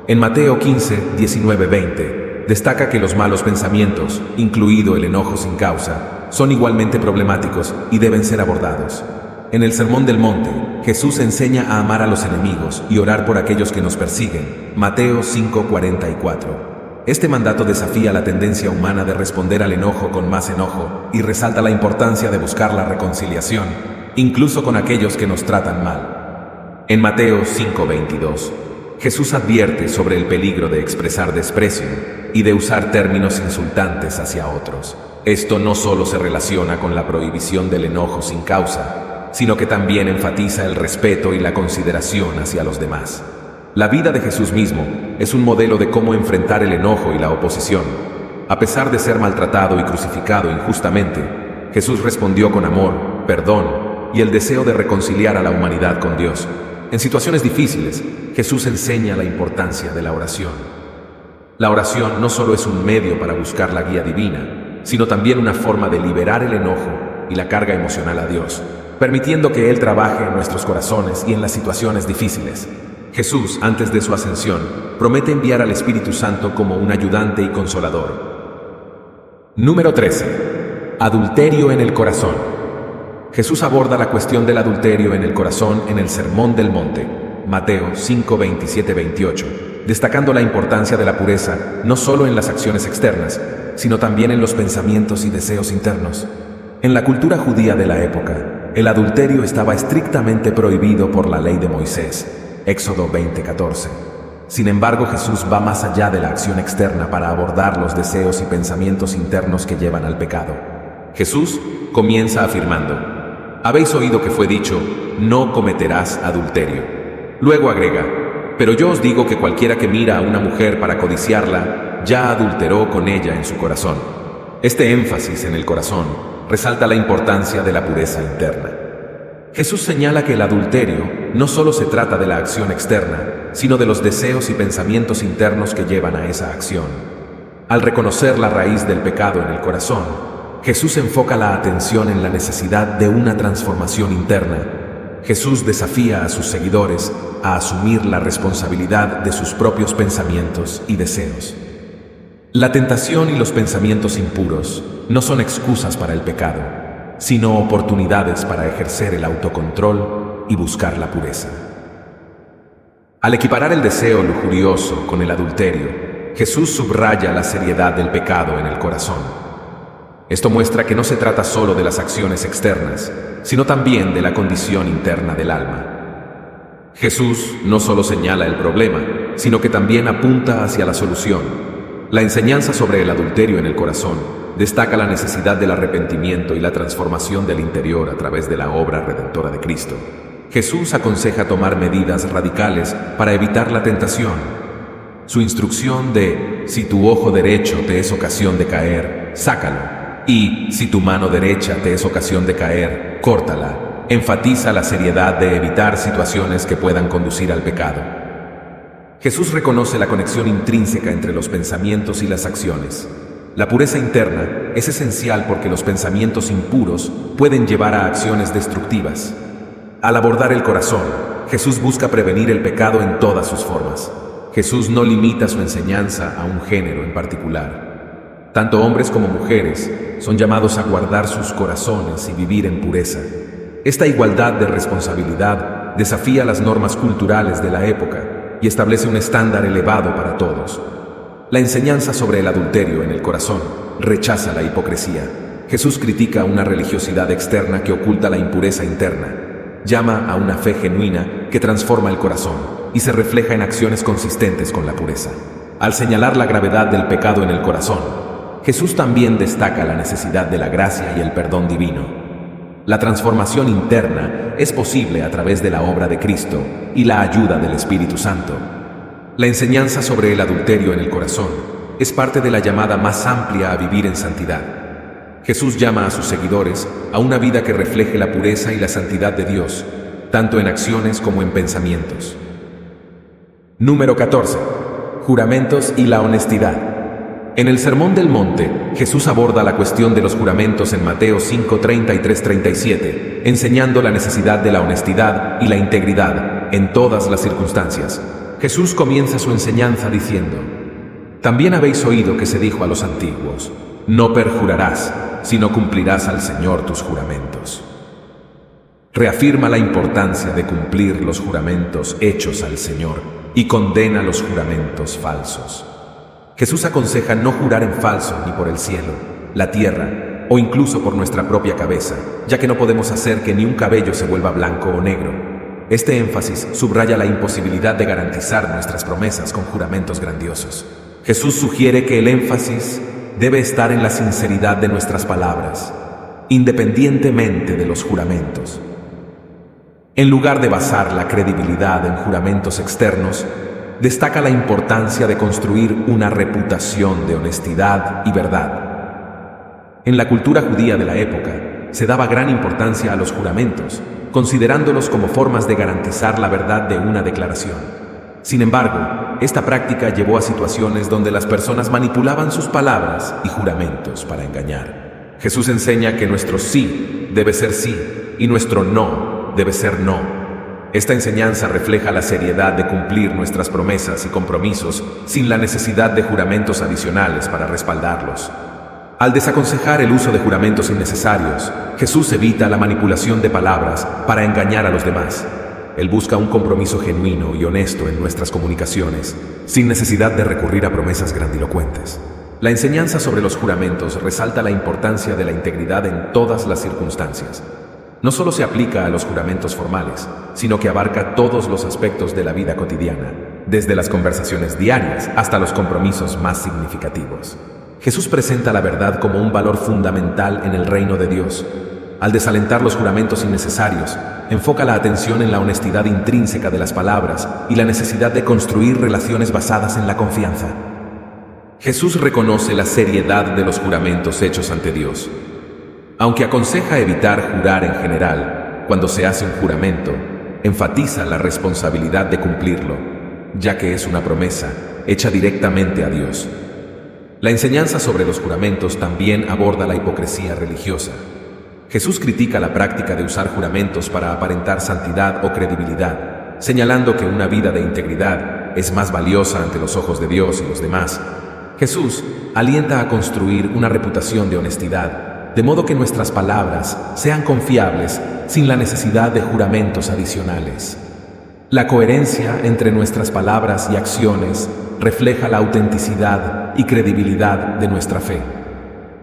En Mateo 15:19-20, destaca que los malos pensamientos, incluido el enojo sin causa, son igualmente problemáticos y deben ser abordados. En el Sermón del Monte, Jesús enseña a amar a los enemigos y orar por aquellos que nos persiguen. Mateo 5:44. Este mandato desafía la tendencia humana de responder al enojo con más enojo y resalta la importancia de buscar la reconciliación, incluso con aquellos que nos tratan mal. En Mateo 5:22, Jesús advierte sobre el peligro de expresar desprecio y de usar términos insultantes hacia otros. Esto no solo se relaciona con la prohibición del enojo sin causa, sino que también enfatiza el respeto y la consideración hacia los demás. La vida de Jesús mismo es un modelo de cómo enfrentar el enojo y la oposición. A pesar de ser maltratado y crucificado injustamente, Jesús respondió con amor, perdón y el deseo de reconciliar a la humanidad con Dios. En situaciones difíciles, Jesús enseña la importancia de la oración. La oración no solo es un medio para buscar la guía divina, sino también una forma de liberar el enojo y la carga emocional a Dios, permitiendo que Él trabaje en nuestros corazones y en las situaciones difíciles. Jesús, antes de su ascensión, promete enviar al Espíritu Santo como un ayudante y consolador. Número 13. Adulterio en el corazón. Jesús aborda la cuestión del adulterio en el corazón en el Sermón del Monte, Mateo 5:27-28, destacando la importancia de la pureza no solo en las acciones externas, sino también en los pensamientos y deseos internos. En la cultura judía de la época, el adulterio estaba estrictamente prohibido por la ley de Moisés, Éxodo 20:14. Sin embargo, Jesús va más allá de la acción externa para abordar los deseos y pensamientos internos que llevan al pecado. Jesús comienza afirmando: habéis oído que fue dicho, no cometerás adulterio. Luego agrega: pero yo os digo que cualquiera que mira a una mujer para codiciarla, ya adulteró con ella en su corazón. Este énfasis en el corazón resalta la importancia de la pureza interna. Jesús señala que el adulterio no solo se trata de la acción externa, sino de los deseos y pensamientos internos que llevan a esa acción. Al reconocer la raíz del pecado en el corazón, Jesús enfoca la atención en la necesidad de una transformación interna. Jesús desafía a sus seguidores a asumir la responsabilidad de sus propios pensamientos y deseos. La tentación y los pensamientos impuros no son excusas para el pecado, sino oportunidades para ejercer el autocontrol y buscar la pureza. Al equiparar el deseo lujurioso con el adulterio, Jesús subraya la seriedad del pecado en el corazón. Esto muestra que no se trata solo de las acciones externas, sino también de la condición interna del alma. Jesús no solo señala el problema, sino que también apunta hacia la solución. La enseñanza sobre el adulterio en el corazón destaca la necesidad del arrepentimiento y la transformación del interior a través de la obra redentora de Cristo. Jesús aconseja tomar medidas radicales para evitar la tentación. Su instrucción de «si tu ojo derecho te es ocasión de caer, sácalo», y «si tu mano derecha te es ocasión de caer, córtala», enfatiza la seriedad de evitar situaciones que puedan conducir al pecado. Jesús reconoce la conexión intrínseca entre los pensamientos y las acciones. La pureza interna es esencial porque los pensamientos impuros pueden llevar a acciones destructivas. Al abordar el corazón, Jesús busca prevenir el pecado en todas sus formas. Jesús no limita su enseñanza a un género en particular. Tanto hombres como mujeres son llamados a guardar sus corazones y vivir en pureza. Esta igualdad de responsabilidad desafía las normas culturales de la época y establece un estándar elevado para todos. La enseñanza sobre el adulterio en el corazón rechaza la hipocresía. Jesús critica una religiosidad externa que oculta la impureza interna. Llama a una fe genuina que transforma el corazón y se refleja en acciones consistentes con la pureza. Al señalar la gravedad del pecado en el corazón, Jesús también destaca la necesidad de la gracia y el perdón divino. La transformación interna es posible a través de la obra de Cristo y la ayuda del Espíritu Santo. La enseñanza sobre el adulterio en el corazón es parte de la llamada más amplia a vivir en santidad. Jesús llama a sus seguidores a una vida que refleje la pureza y la santidad de Dios, tanto en acciones como en pensamientos. Número 14. Juramentos y la honestidad. En el Sermón del Monte, Jesús aborda la cuestión de los juramentos en Mateo 5:33-37, enseñando la necesidad de la honestidad y la integridad en todas las circunstancias. Jesús comienza su enseñanza diciendo: «También habéis oído que se dijo a los antiguos, no perjurarás, sino cumplirás al Señor tus juramentos». Reafirma la importancia de cumplir los juramentos hechos al Señor y condena los juramentos falsos. Jesús aconseja no jurar en falso ni por el cielo, la tierra o incluso por nuestra propia cabeza, ya que no podemos hacer que ni un cabello se vuelva blanco o negro. Este énfasis subraya la imposibilidad de garantizar nuestras promesas con juramentos grandiosos. Jesús sugiere que el énfasis debe estar en la sinceridad de nuestras palabras, independientemente de los juramentos. En lugar de basar la credibilidad en juramentos externos, destaca la importancia de construir una reputación de honestidad y verdad. En la cultura judía de la época, se daba gran importancia a los juramentos, considerándolos como formas de garantizar la verdad de una declaración. Sin embargo, esta práctica llevó a situaciones donde las personas manipulaban sus palabras y juramentos para engañar. Jesús enseña que nuestro sí debe ser sí y nuestro no debe ser no. Esta enseñanza refleja la seriedad de cumplir nuestras promesas y compromisos sin la necesidad de juramentos adicionales para respaldarlos. Al desaconsejar el uso de juramentos innecesarios, Jesús evita la manipulación de palabras para engañar a los demás. Él busca un compromiso genuino y honesto en nuestras comunicaciones, sin necesidad de recurrir a promesas grandilocuentes. La enseñanza sobre los juramentos resalta la importancia de la integridad en todas las circunstancias. No solo se aplica a los juramentos formales, sino que abarca todos los aspectos de la vida cotidiana, desde las conversaciones diarias hasta los compromisos más significativos. Jesús presenta la verdad como un valor fundamental en el reino de Dios. Al desalentar los juramentos innecesarios, enfoca la atención en la honestidad intrínseca de las palabras y la necesidad de construir relaciones basadas en la confianza. Jesús reconoce la seriedad de los juramentos hechos ante Dios. Aunque aconseja evitar jurar en general, cuando se hace un juramento, enfatiza la responsabilidad de cumplirlo, ya que es una promesa hecha directamente a Dios. La enseñanza sobre los juramentos también aborda la hipocresía religiosa. Jesús critica la práctica de usar juramentos para aparentar santidad o credibilidad, señalando que una vida de integridad es más valiosa ante los ojos de Dios y los demás. Jesús alienta a construir una reputación de honestidad, de modo que nuestras palabras sean confiables sin la necesidad de juramentos adicionales. La coherencia entre nuestras palabras y acciones refleja la autenticidad y credibilidad de nuestra fe.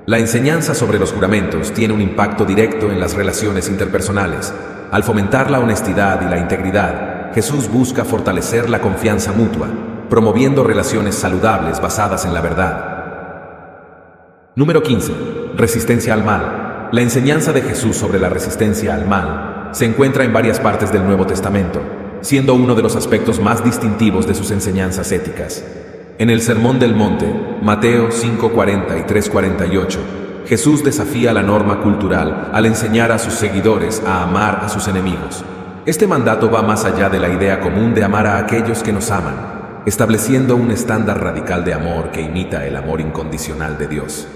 La enseñanza sobre los juramentos tiene un impacto directo en las relaciones interpersonales. Al fomentar la honestidad y la integridad, Jesús busca fortalecer la confianza mutua, promoviendo relaciones saludables basadas en la verdad. Número 15. Resistencia al mal. La enseñanza de Jesús sobre la resistencia al mal se encuentra en varias partes del Nuevo Testamento, siendo uno de los aspectos más distintivos de sus enseñanzas éticas. En el Sermón del Monte, Mateo 5:40 y 3:48, Jesús desafía la norma cultural al enseñar a sus seguidores a amar a sus enemigos. Este mandato va más allá de la idea común de amar a aquellos que nos aman, estableciendo un estándar radical de amor que imita el amor incondicional de Dios.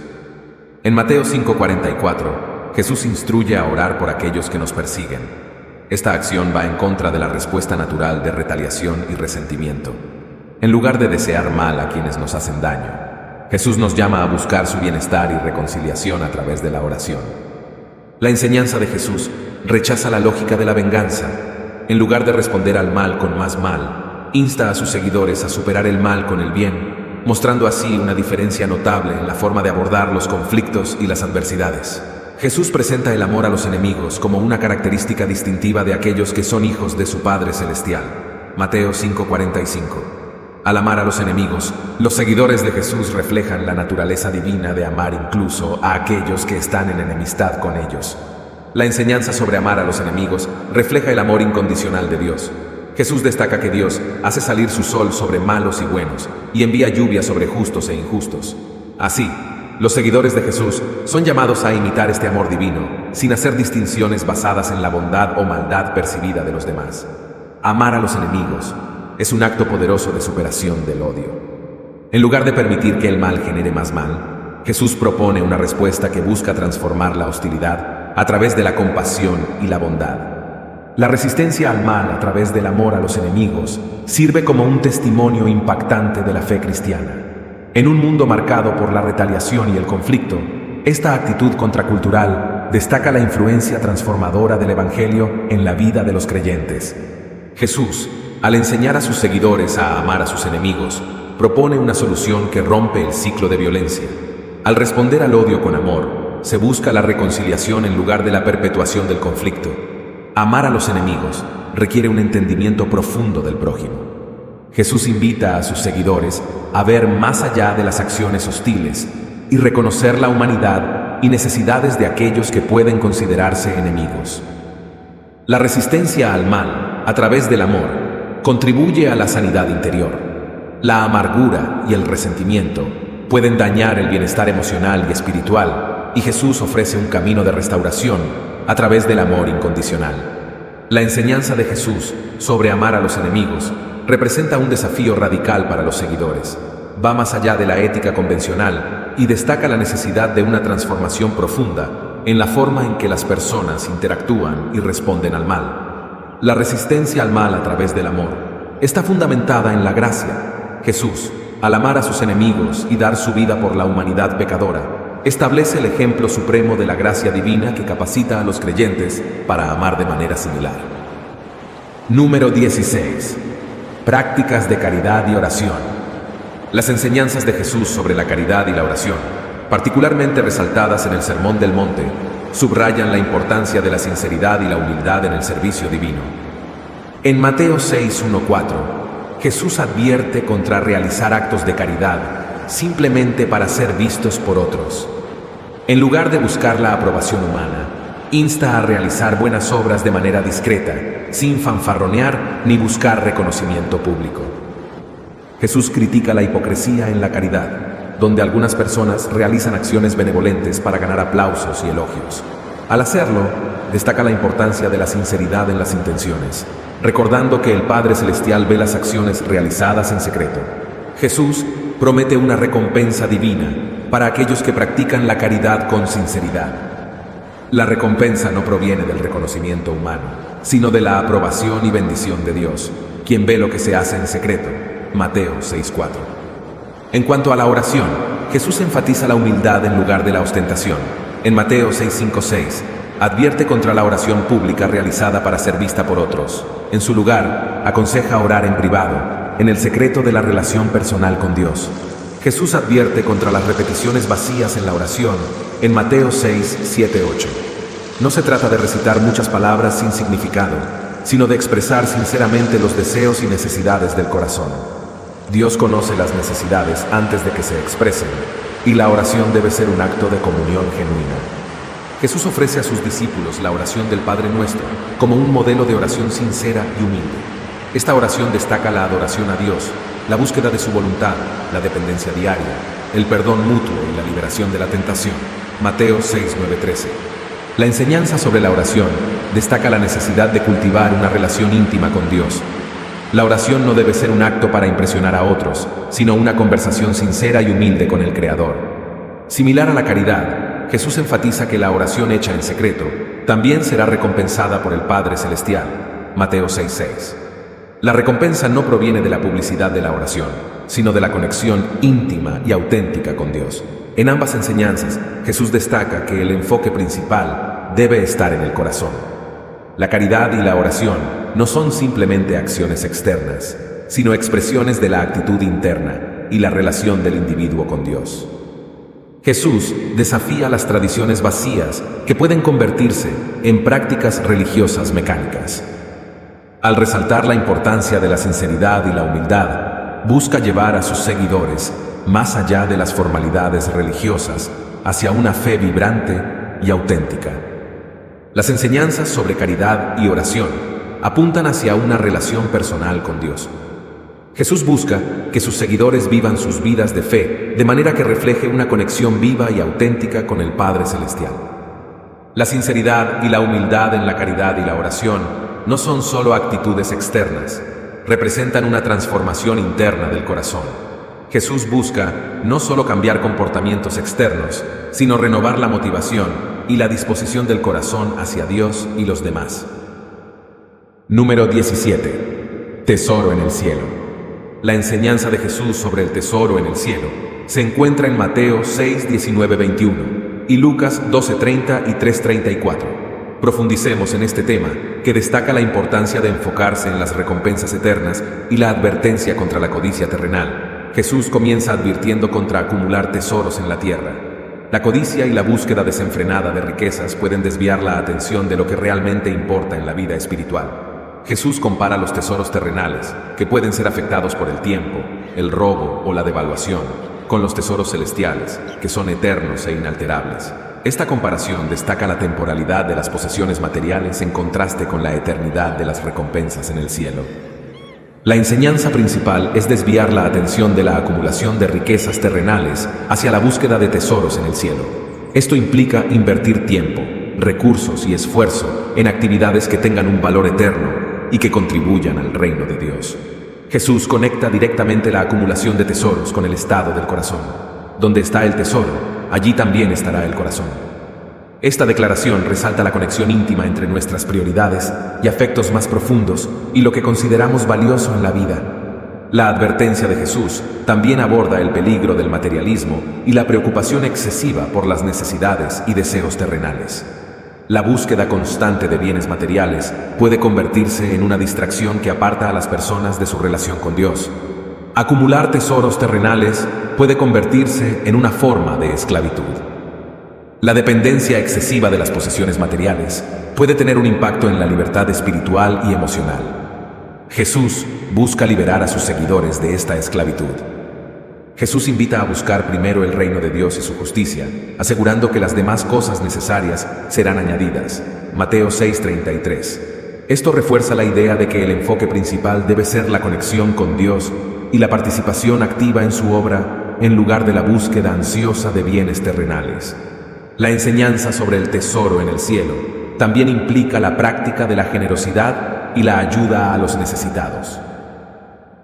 En Mateo 5:44, Jesús instruye a orar por aquellos que nos persiguen. Esta acción va en contra de la respuesta natural de retaliación y resentimiento. En lugar de desear mal a quienes nos hacen daño, Jesús nos llama a buscar su bienestar y reconciliación a través de la oración. La enseñanza de Jesús rechaza la lógica de la venganza. En lugar de responder al mal con más mal, insta a sus seguidores a superar el mal con el bien, mostrando así una diferencia notable en la forma de abordar los conflictos y las adversidades. Jesús presenta el amor a los enemigos como una característica distintiva de aquellos que son hijos de su Padre Celestial. Mateo 5:45. Al amar a los enemigos, los seguidores de Jesús reflejan la naturaleza divina de amar incluso a aquellos que están en enemistad con ellos. La enseñanza sobre amar a los enemigos refleja el amor incondicional de Dios. Jesús destaca que Dios hace salir su sol sobre malos y buenos y envía lluvia sobre justos e injustos. Así, los seguidores de Jesús son llamados a imitar este amor divino, sin hacer distinciones basadas en la bondad o maldad percibida de los demás. Amar a los enemigos es un acto poderoso de superación del odio. En lugar de permitir que el mal genere más mal, Jesús propone una respuesta que busca transformar la hostilidad a través de la compasión y la bondad. La resistencia al mal a través del amor a los enemigos sirve como un testimonio impactante de la fe cristiana. En un mundo marcado por la retaliación y el conflicto, esta actitud contracultural destaca la influencia transformadora del Evangelio en la vida de los creyentes. Jesús, al enseñar a sus seguidores a amar a sus enemigos, propone una solución que rompe el ciclo de violencia. Al responder al odio con amor, se busca la reconciliación en lugar de la perpetuación del conflicto. Amar a los enemigos requiere un entendimiento profundo del prójimo. Jesús invita a sus seguidores a ver más allá de las acciones hostiles y reconocer la humanidad y necesidades de aquellos que pueden considerarse enemigos. La resistencia al mal, a través del amor, contribuye a la sanidad interior. La amargura y el resentimiento pueden dañar el bienestar emocional y espiritual, y Jesús ofrece un camino de restauración a través del amor incondicional. La enseñanza de Jesús sobre amar a los enemigos representa un desafío radical para los seguidores. Va más allá de la ética convencional y destaca la necesidad de una transformación profunda en la forma en que las personas interactúan y responden al mal. La resistencia al mal a través del amor está fundamentada en la gracia. Jesús, al amar a sus enemigos y dar su vida por la humanidad pecadora, establece el ejemplo supremo de la gracia divina que capacita a los creyentes para amar de manera similar. Número 16. Prácticas de caridad y oración. Las enseñanzas de Jesús sobre la caridad y la oración, particularmente resaltadas en el Sermón del Monte, subrayan la importancia de la sinceridad y la humildad en el servicio divino. En Mateo 6:1-4, Jesús advierte contra realizar actos de caridad simplemente para ser vistos por otros. En lugar de buscar la aprobación humana, Insta a realizar buenas obras de manera discreta, sin fanfarronear ni buscar reconocimiento público. Jesús critica la hipocresía en la caridad, donde algunas personas realizan acciones benevolentes para ganar aplausos y elogios. Al hacerlo, destaca la importancia de la sinceridad en las intenciones, recordando que el Padre Celestial ve las acciones realizadas en secreto. Jesús promete una recompensa divina para aquellos que practican la caridad con sinceridad. La recompensa no proviene del reconocimiento humano, sino de la aprobación y bendición de Dios, quien ve lo que se hace en secreto. Mateo 6:4. En cuanto a la oración, Jesús enfatiza la humildad en lugar de la ostentación. En Mateo 6:5-6, advierte contra la oración pública realizada para ser vista por otros. En su lugar, aconseja orar en privado, en el secreto de la relación personal con Dios. Jesús advierte contra las repeticiones vacías en la oración, en Mateo 6:7-8. No se trata de recitar muchas palabras sin significado, sino de expresar sinceramente los deseos y necesidades del corazón. Dios conoce las necesidades antes de que se expresen, y la oración debe ser un acto de comunión genuina. Jesús ofrece a sus discípulos la oración del Padre Nuestro como un modelo de oración sincera y humilde. Esta oración destaca la adoración a Dios, la búsqueda de su voluntad, la dependencia diaria, el perdón mutuo y la liberación de la tentación. Mateo 6:9-13. La enseñanza sobre la oración destaca la necesidad de cultivar una relación íntima con Dios. La oración no debe ser un acto para impresionar a otros, sino una conversación sincera y humilde con el Creador. Similar a la caridad, Jesús enfatiza que la oración hecha en secreto también será recompensada por el Padre Celestial. Mateo 6:6. La recompensa no proviene de la publicidad de la oración, sino de la conexión íntima y auténtica con Dios. En ambas enseñanzas, Jesús destaca que el enfoque principal debe estar en el corazón. La caridad y la oración no son simplemente acciones externas, sino expresiones de la actitud interna y la relación del individuo con Dios. Jesús desafía las tradiciones vacías que pueden convertirse en prácticas religiosas mecánicas. Al resaltar la importancia de la sinceridad y la humildad, busca llevar a sus seguidores más allá de las formalidades religiosas, hacia una fe vibrante y auténtica. Las enseñanzas sobre caridad y oración apuntan hacia una relación personal con Dios. Jesús busca que sus seguidores vivan sus vidas de fe, de manera que refleje una conexión viva y auténtica con el Padre Celestial. La sinceridad y la humildad en la caridad y la oración no son solo actitudes externas, representan una transformación interna del corazón. Jesús busca no solo cambiar comportamientos externos, sino renovar la motivación y la disposición del corazón hacia Dios y los demás. Número 17. Tesoro en el cielo. La enseñanza de Jesús sobre el tesoro en el cielo se encuentra en Mateo 6:19-21 y Lucas 12:30 y 3:34. Profundicemos en este tema, que destaca la importancia de enfocarse en las recompensas eternas y la advertencia contra la codicia terrenal. Jesús comienza advirtiendo contra acumular tesoros en la tierra. La codicia y la búsqueda desenfrenada de riquezas pueden desviar la atención de lo que realmente importa en la vida espiritual. Jesús compara los tesoros terrenales, que pueden ser afectados por el tiempo, el robo o la devaluación, con los tesoros celestiales, que son eternos e inalterables. Esta comparación destaca la temporalidad de las posesiones materiales en contraste con la eternidad de las recompensas en el cielo. La enseñanza principal es desviar la atención de la acumulación de riquezas terrenales hacia la búsqueda de tesoros en el cielo. Esto implica invertir tiempo, recursos y esfuerzo en actividades que tengan un valor eterno y que contribuyan al reino de Dios. Jesús conecta directamente la acumulación de tesoros con el estado del corazón. Donde está el tesoro, allí también estará el corazón. Esta declaración resalta la conexión íntima entre nuestras prioridades y afectos más profundos y lo que consideramos valioso en la vida. La advertencia de Jesús también aborda el peligro del materialismo y la preocupación excesiva por las necesidades y deseos terrenales. La búsqueda constante de bienes materiales puede convertirse en una distracción que aparta a las personas de su relación con Dios. Acumular tesoros terrenales puede convertirse en una forma de esclavitud. La dependencia excesiva de las posesiones materiales puede tener un impacto en la libertad espiritual y emocional. Jesús busca liberar a sus seguidores de esta esclavitud. Jesús invita a buscar primero el reino de Dios y su justicia, asegurando que las demás cosas necesarias serán añadidas. Mateo 6:33. Esto refuerza la idea de que el enfoque principal debe ser la conexión con Dios y la participación activa en su obra, en lugar de la búsqueda ansiosa de bienes terrenales. La enseñanza sobre el tesoro en el cielo también implica la práctica de la generosidad y la ayuda a los necesitados.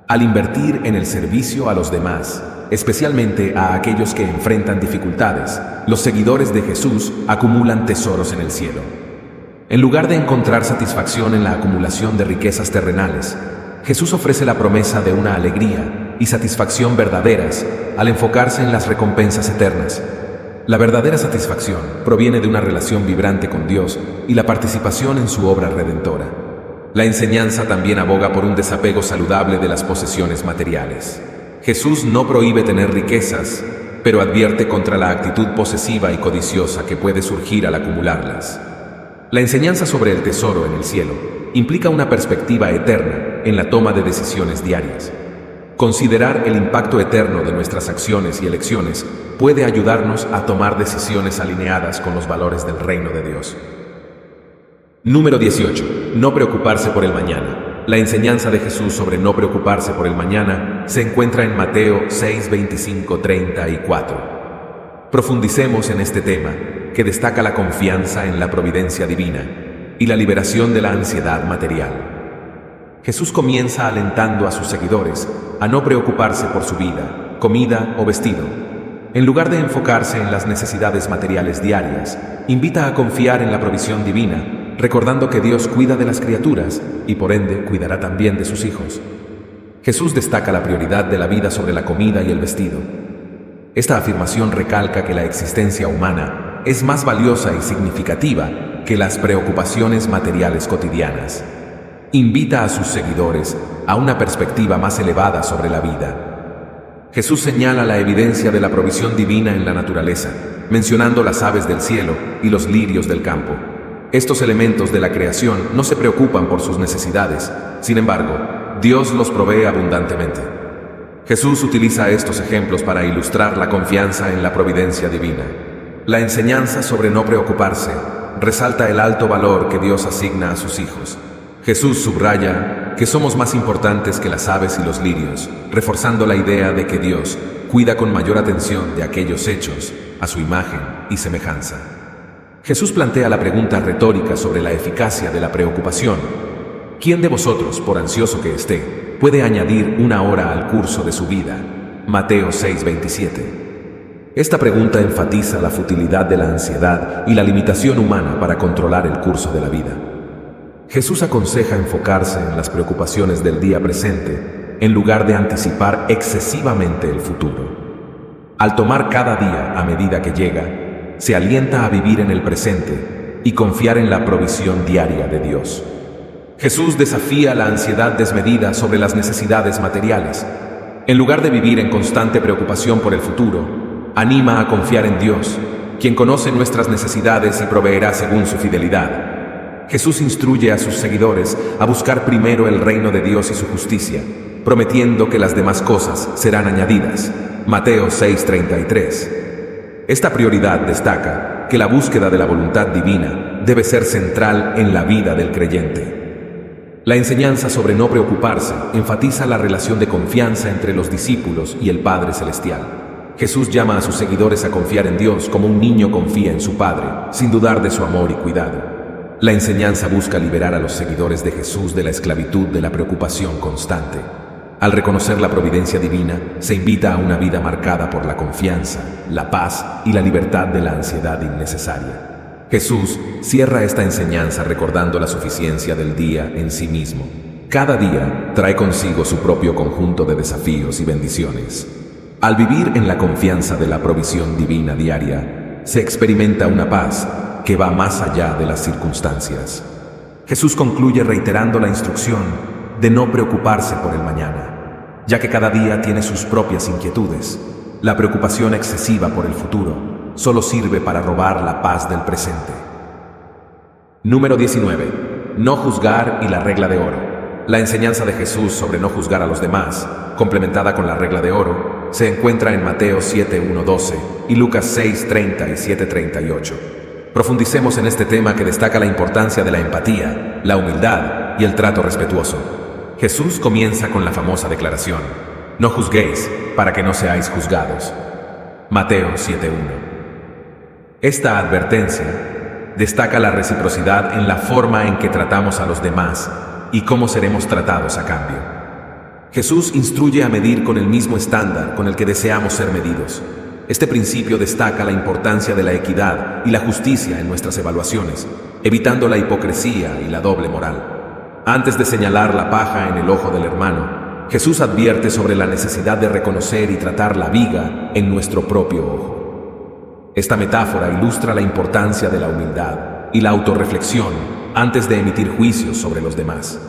Al invertir en el servicio a los demás, especialmente a aquellos que enfrentan dificultades, los seguidores de Jesús acumulan tesoros en el cielo. En lugar de encontrar satisfacción en la acumulación de riquezas terrenales, Jesús ofrece la promesa de una alegría y satisfacción verdaderas al enfocarse en las recompensas eternas. La verdadera satisfacción proviene de una relación vibrante con Dios y la participación en su obra redentora. La enseñanza también aboga por un desapego saludable de las posesiones materiales. Jesús no prohíbe tener riquezas, pero advierte contra la actitud posesiva y codiciosa que puede surgir al acumularlas. La enseñanza sobre el tesoro en el cielo implica una perspectiva eterna en la toma de decisiones diarias. Considerar el impacto eterno de nuestras acciones y elecciones puede ayudarnos a tomar decisiones alineadas con los valores del reino de Dios. Número 18. No preocuparse por el mañana. La enseñanza de Jesús sobre no preocuparse por el mañana se encuentra en Mateo 6, 25, 34. Profundicemos en este tema, que destaca la confianza en la providencia divina y la liberación de la ansiedad material. Jesús comienza alentando a sus seguidores a no preocuparse por su vida, comida o vestido. En lugar de enfocarse en las necesidades materiales diarias, invita a confiar en la provisión divina, recordando que Dios cuida de las criaturas y por ende cuidará también de sus hijos. Jesús destaca la prioridad de la vida sobre la comida y el vestido. Esta afirmación recalca que la existencia humana es más valiosa y significativa que las preocupaciones materiales cotidianas. Invita a sus seguidores a una perspectiva más elevada sobre la vida. Jesús señala la evidencia de la provisión divina en la naturaleza, mencionando las aves del cielo y los lirios del campo. Estos elementos de la creación no se preocupan por sus necesidades, sin embargo, Dios los provee abundantemente. Jesús utiliza estos ejemplos para ilustrar la confianza en la providencia divina. La enseñanza sobre no preocuparse resalta el alto valor que Dios asigna a sus hijos. Jesús subraya que somos más importantes que las aves y los lirios, reforzando la idea de que Dios cuida con mayor atención de aquellos hechos a su imagen y semejanza. Jesús plantea la pregunta retórica sobre la eficacia de la preocupación. ¿Quién de vosotros, por ansioso que esté, puede añadir una hora al curso de su vida? Mateo 6:27. Esta pregunta enfatiza la futilidad de la ansiedad y la limitación humana para controlar el curso de la vida. Jesús aconseja enfocarse en las preocupaciones del día presente, en lugar de anticipar excesivamente el futuro. Al tomar cada día a medida que llega, se alienta a vivir en el presente y confiar en la provisión diaria de Dios. Jesús desafía la ansiedad desmedida sobre las necesidades materiales. En lugar de vivir en constante preocupación por el futuro, anima a confiar en Dios, quien conoce nuestras necesidades y proveerá según su fidelidad. Jesús instruye a sus seguidores a buscar primero el reino de Dios y su justicia, prometiendo que las demás cosas serán añadidas. Mateo 6:33. Esta prioridad destaca que la búsqueda de la voluntad divina debe ser central en la vida del creyente. La enseñanza sobre no preocuparse enfatiza la relación de confianza entre los discípulos y el Padre Celestial. Jesús llama a sus seguidores a confiar en Dios como un niño confía en su Padre, sin dudar de su amor y cuidado. La enseñanza busca liberar a los seguidores de Jesús de la esclavitud de la preocupación constante. Al reconocer la providencia divina, se invita a una vida marcada por la confianza, la paz y la libertad de la ansiedad innecesaria. Jesús cierra esta enseñanza recordando la suficiencia del día en sí mismo. Cada día trae consigo su propio conjunto de desafíos y bendiciones. Al vivir en la confianza de la provisión divina diaria, se experimenta una paz que va más allá de las circunstancias. Jesús concluye reiterando la instrucción de no preocuparse por el mañana, ya que cada día tiene sus propias inquietudes. La preocupación excesiva por el futuro solo sirve para robar la paz del presente. Número 19. No juzgar y la regla de oro. La enseñanza de Jesús sobre no juzgar a los demás, complementada con la regla de oro, se encuentra en Mateo 7:1-12 y Lucas 6:30 y 7:38. Profundicemos en este tema que destaca la importancia de la empatía, la humildad y el trato respetuoso. Jesús comienza con la famosa declaración: no juzguéis, para que no seáis juzgados. Mateo 7:1. Esta advertencia destaca la reciprocidad en la forma en que tratamos a los demás y cómo seremos tratados a cambio. Jesús instruye a medir con el mismo estándar con el que deseamos ser medidos. Este principio destaca la importancia de la equidad y la justicia en nuestras evaluaciones, evitando la hipocresía y la doble moral. Antes de señalar la paja en el ojo del hermano, Jesús advierte sobre la necesidad de reconocer y tratar la viga en nuestro propio ojo. Esta metáfora ilustra la importancia de la humildad y la autorreflexión antes de emitir juicios sobre los demás.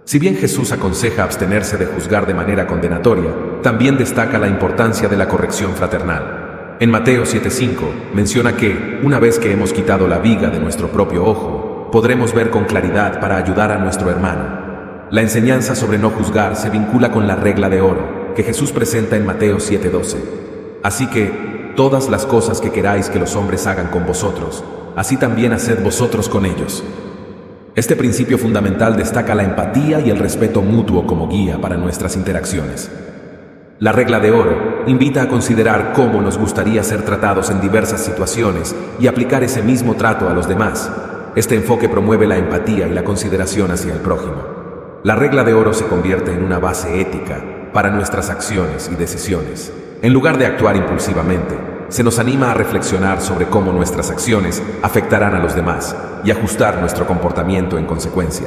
Si bien Jesús aconseja abstenerse de juzgar de manera condenatoria, también destaca la importancia de la corrección fraternal. En Mateo 7:5 menciona que, una vez que hemos quitado la viga de nuestro propio ojo, podremos ver con claridad para ayudar a nuestro hermano. La enseñanza sobre no juzgar se vincula con la regla de oro, que Jesús presenta en Mateo 7:12. Así que, todas las cosas que queráis que los hombres hagan con vosotros, así también haced vosotros con ellos. Este principio fundamental destaca la empatía y el respeto mutuo como guía para nuestras interacciones. La regla de oro invita a considerar cómo nos gustaría ser tratados en diversas situaciones y aplicar ese mismo trato a los demás. Este enfoque promueve la empatía y la consideración hacia el prójimo. La regla de oro se convierte en una base ética para nuestras acciones y decisiones. En lugar de actuar impulsivamente, se nos anima a reflexionar sobre cómo nuestras acciones afectarán a los demás y ajustar nuestro comportamiento en consecuencia.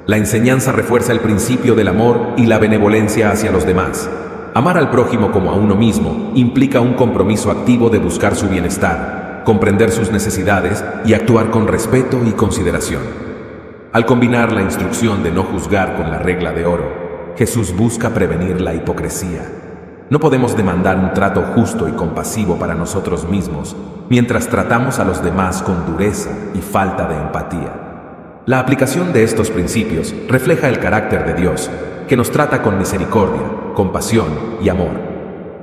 La enseñanza refuerza el principio del amor y la benevolencia hacia los demás. Amar al prójimo como a uno mismo implica un compromiso activo de buscar su bienestar, comprender sus necesidades y actuar con respeto y consideración. Al combinar la instrucción de no juzgar con la regla de oro, Jesús busca prevenir la hipocresía. No podemos demandar un trato justo y compasivo para nosotros mismos mientras tratamos a los demás con dureza y falta de empatía. La aplicación de estos principios refleja el carácter de Dios, que nos trata con misericordia, compasión y amor.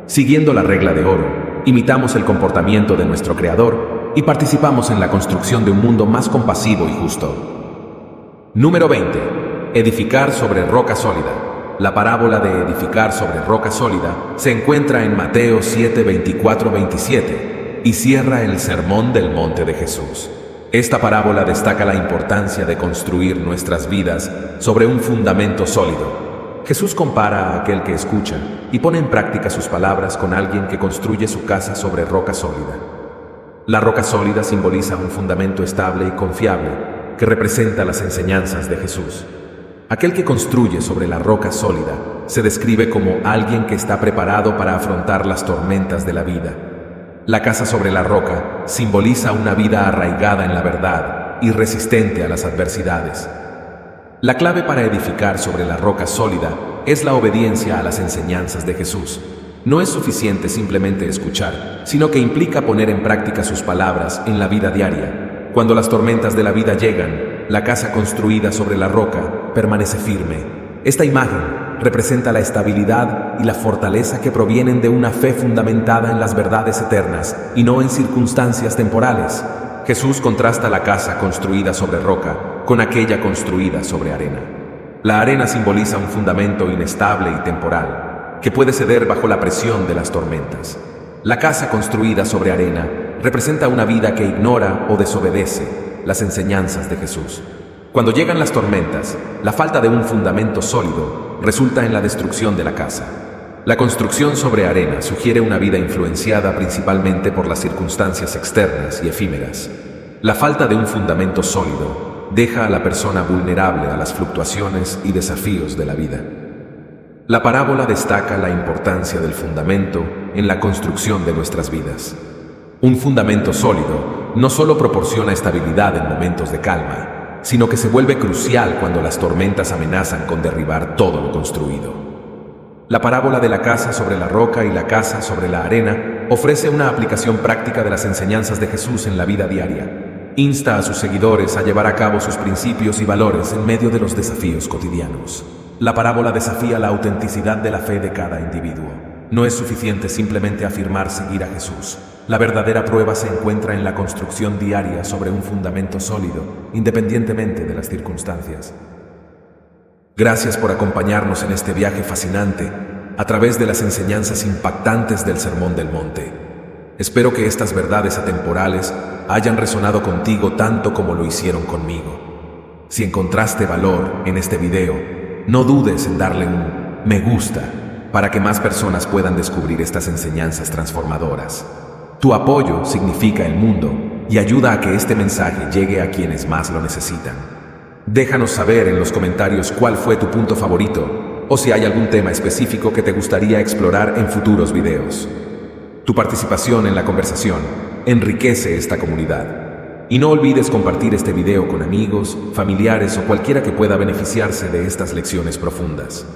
Siguiendo la regla de oro, imitamos el comportamiento de nuestro Creador y participamos en la construcción de un mundo más compasivo y justo. Número 20. Edificar sobre roca sólida. La parábola de edificar sobre roca sólida se encuentra en Mateo 7:24-27 y cierra el sermón del monte de Jesús. Esta parábola destaca la importancia de construir nuestras vidas sobre un fundamento sólido. Jesús compara a aquel que escucha y pone en práctica sus palabras con alguien que construye su casa sobre roca sólida. La roca sólida simboliza un fundamento estable y confiable que representa las enseñanzas de Jesús. Aquel que construye sobre la roca sólida se describe como alguien que está preparado para afrontar las tormentas de la vida. La casa sobre la roca simboliza una vida arraigada en la verdad y resistente a las adversidades. La clave para edificar sobre la roca sólida es la obediencia a las enseñanzas de Jesús. No es suficiente simplemente escuchar, sino que implica poner en práctica sus palabras en la vida diaria. Cuando las tormentas de la vida llegan, la casa construida sobre la roca permanece firme. Esta imagen representa la estabilidad y la fortaleza que provienen de una fe fundamentada en las verdades eternas y no en circunstancias temporales. Jesús contrasta la casa construida sobre roca con aquella construida sobre arena. La arena simboliza un fundamento inestable y temporal, que puede ceder bajo la presión de las tormentas. La casa construida sobre arena representa una vida que ignora o desobedece las enseñanzas de Jesús. Cuando llegan las tormentas, la falta de un fundamento sólido resulta en la destrucción de la casa. La construcción sobre arena sugiere una vida influenciada principalmente por las circunstancias externas y efímeras. La falta de un fundamento sólido deja a la persona vulnerable a las fluctuaciones y desafíos de la vida. La parábola destaca la importancia del fundamento en la construcción de nuestras vidas. Un fundamento sólido no solo proporciona estabilidad en momentos de calma, sino que se vuelve crucial cuando las tormentas amenazan con derribar todo lo construido. La parábola de la casa sobre la roca y la casa sobre la arena ofrece una aplicación práctica de las enseñanzas de Jesús en la vida diaria. Insta a sus seguidores a llevar a cabo sus principios y valores en medio de los desafíos cotidianos. La parábola desafía la autenticidad de la fe de cada individuo. No es suficiente simplemente afirmar seguir a Jesús. La verdadera prueba se encuentra en la construcción diaria sobre un fundamento sólido, independientemente de las circunstancias. Gracias por acompañarnos en este viaje fascinante a través de las enseñanzas impactantes del Sermón del Monte. Espero que estas verdades atemporales hayan resonado contigo tanto como lo hicieron conmigo. Si encontraste valor en este video, no dudes en darle un me gusta para que más personas puedan descubrir estas enseñanzas transformadoras. Tu apoyo significa el mundo y ayuda a que este mensaje llegue a quienes más lo necesitan. Déjanos saber en los comentarios cuál fue tu punto favorito o si hay algún tema específico que te gustaría explorar en futuros videos. Tu participación en la conversación enriquece esta comunidad. Y no olvides compartir este video con amigos, familiares o cualquiera que pueda beneficiarse de estas lecciones profundas.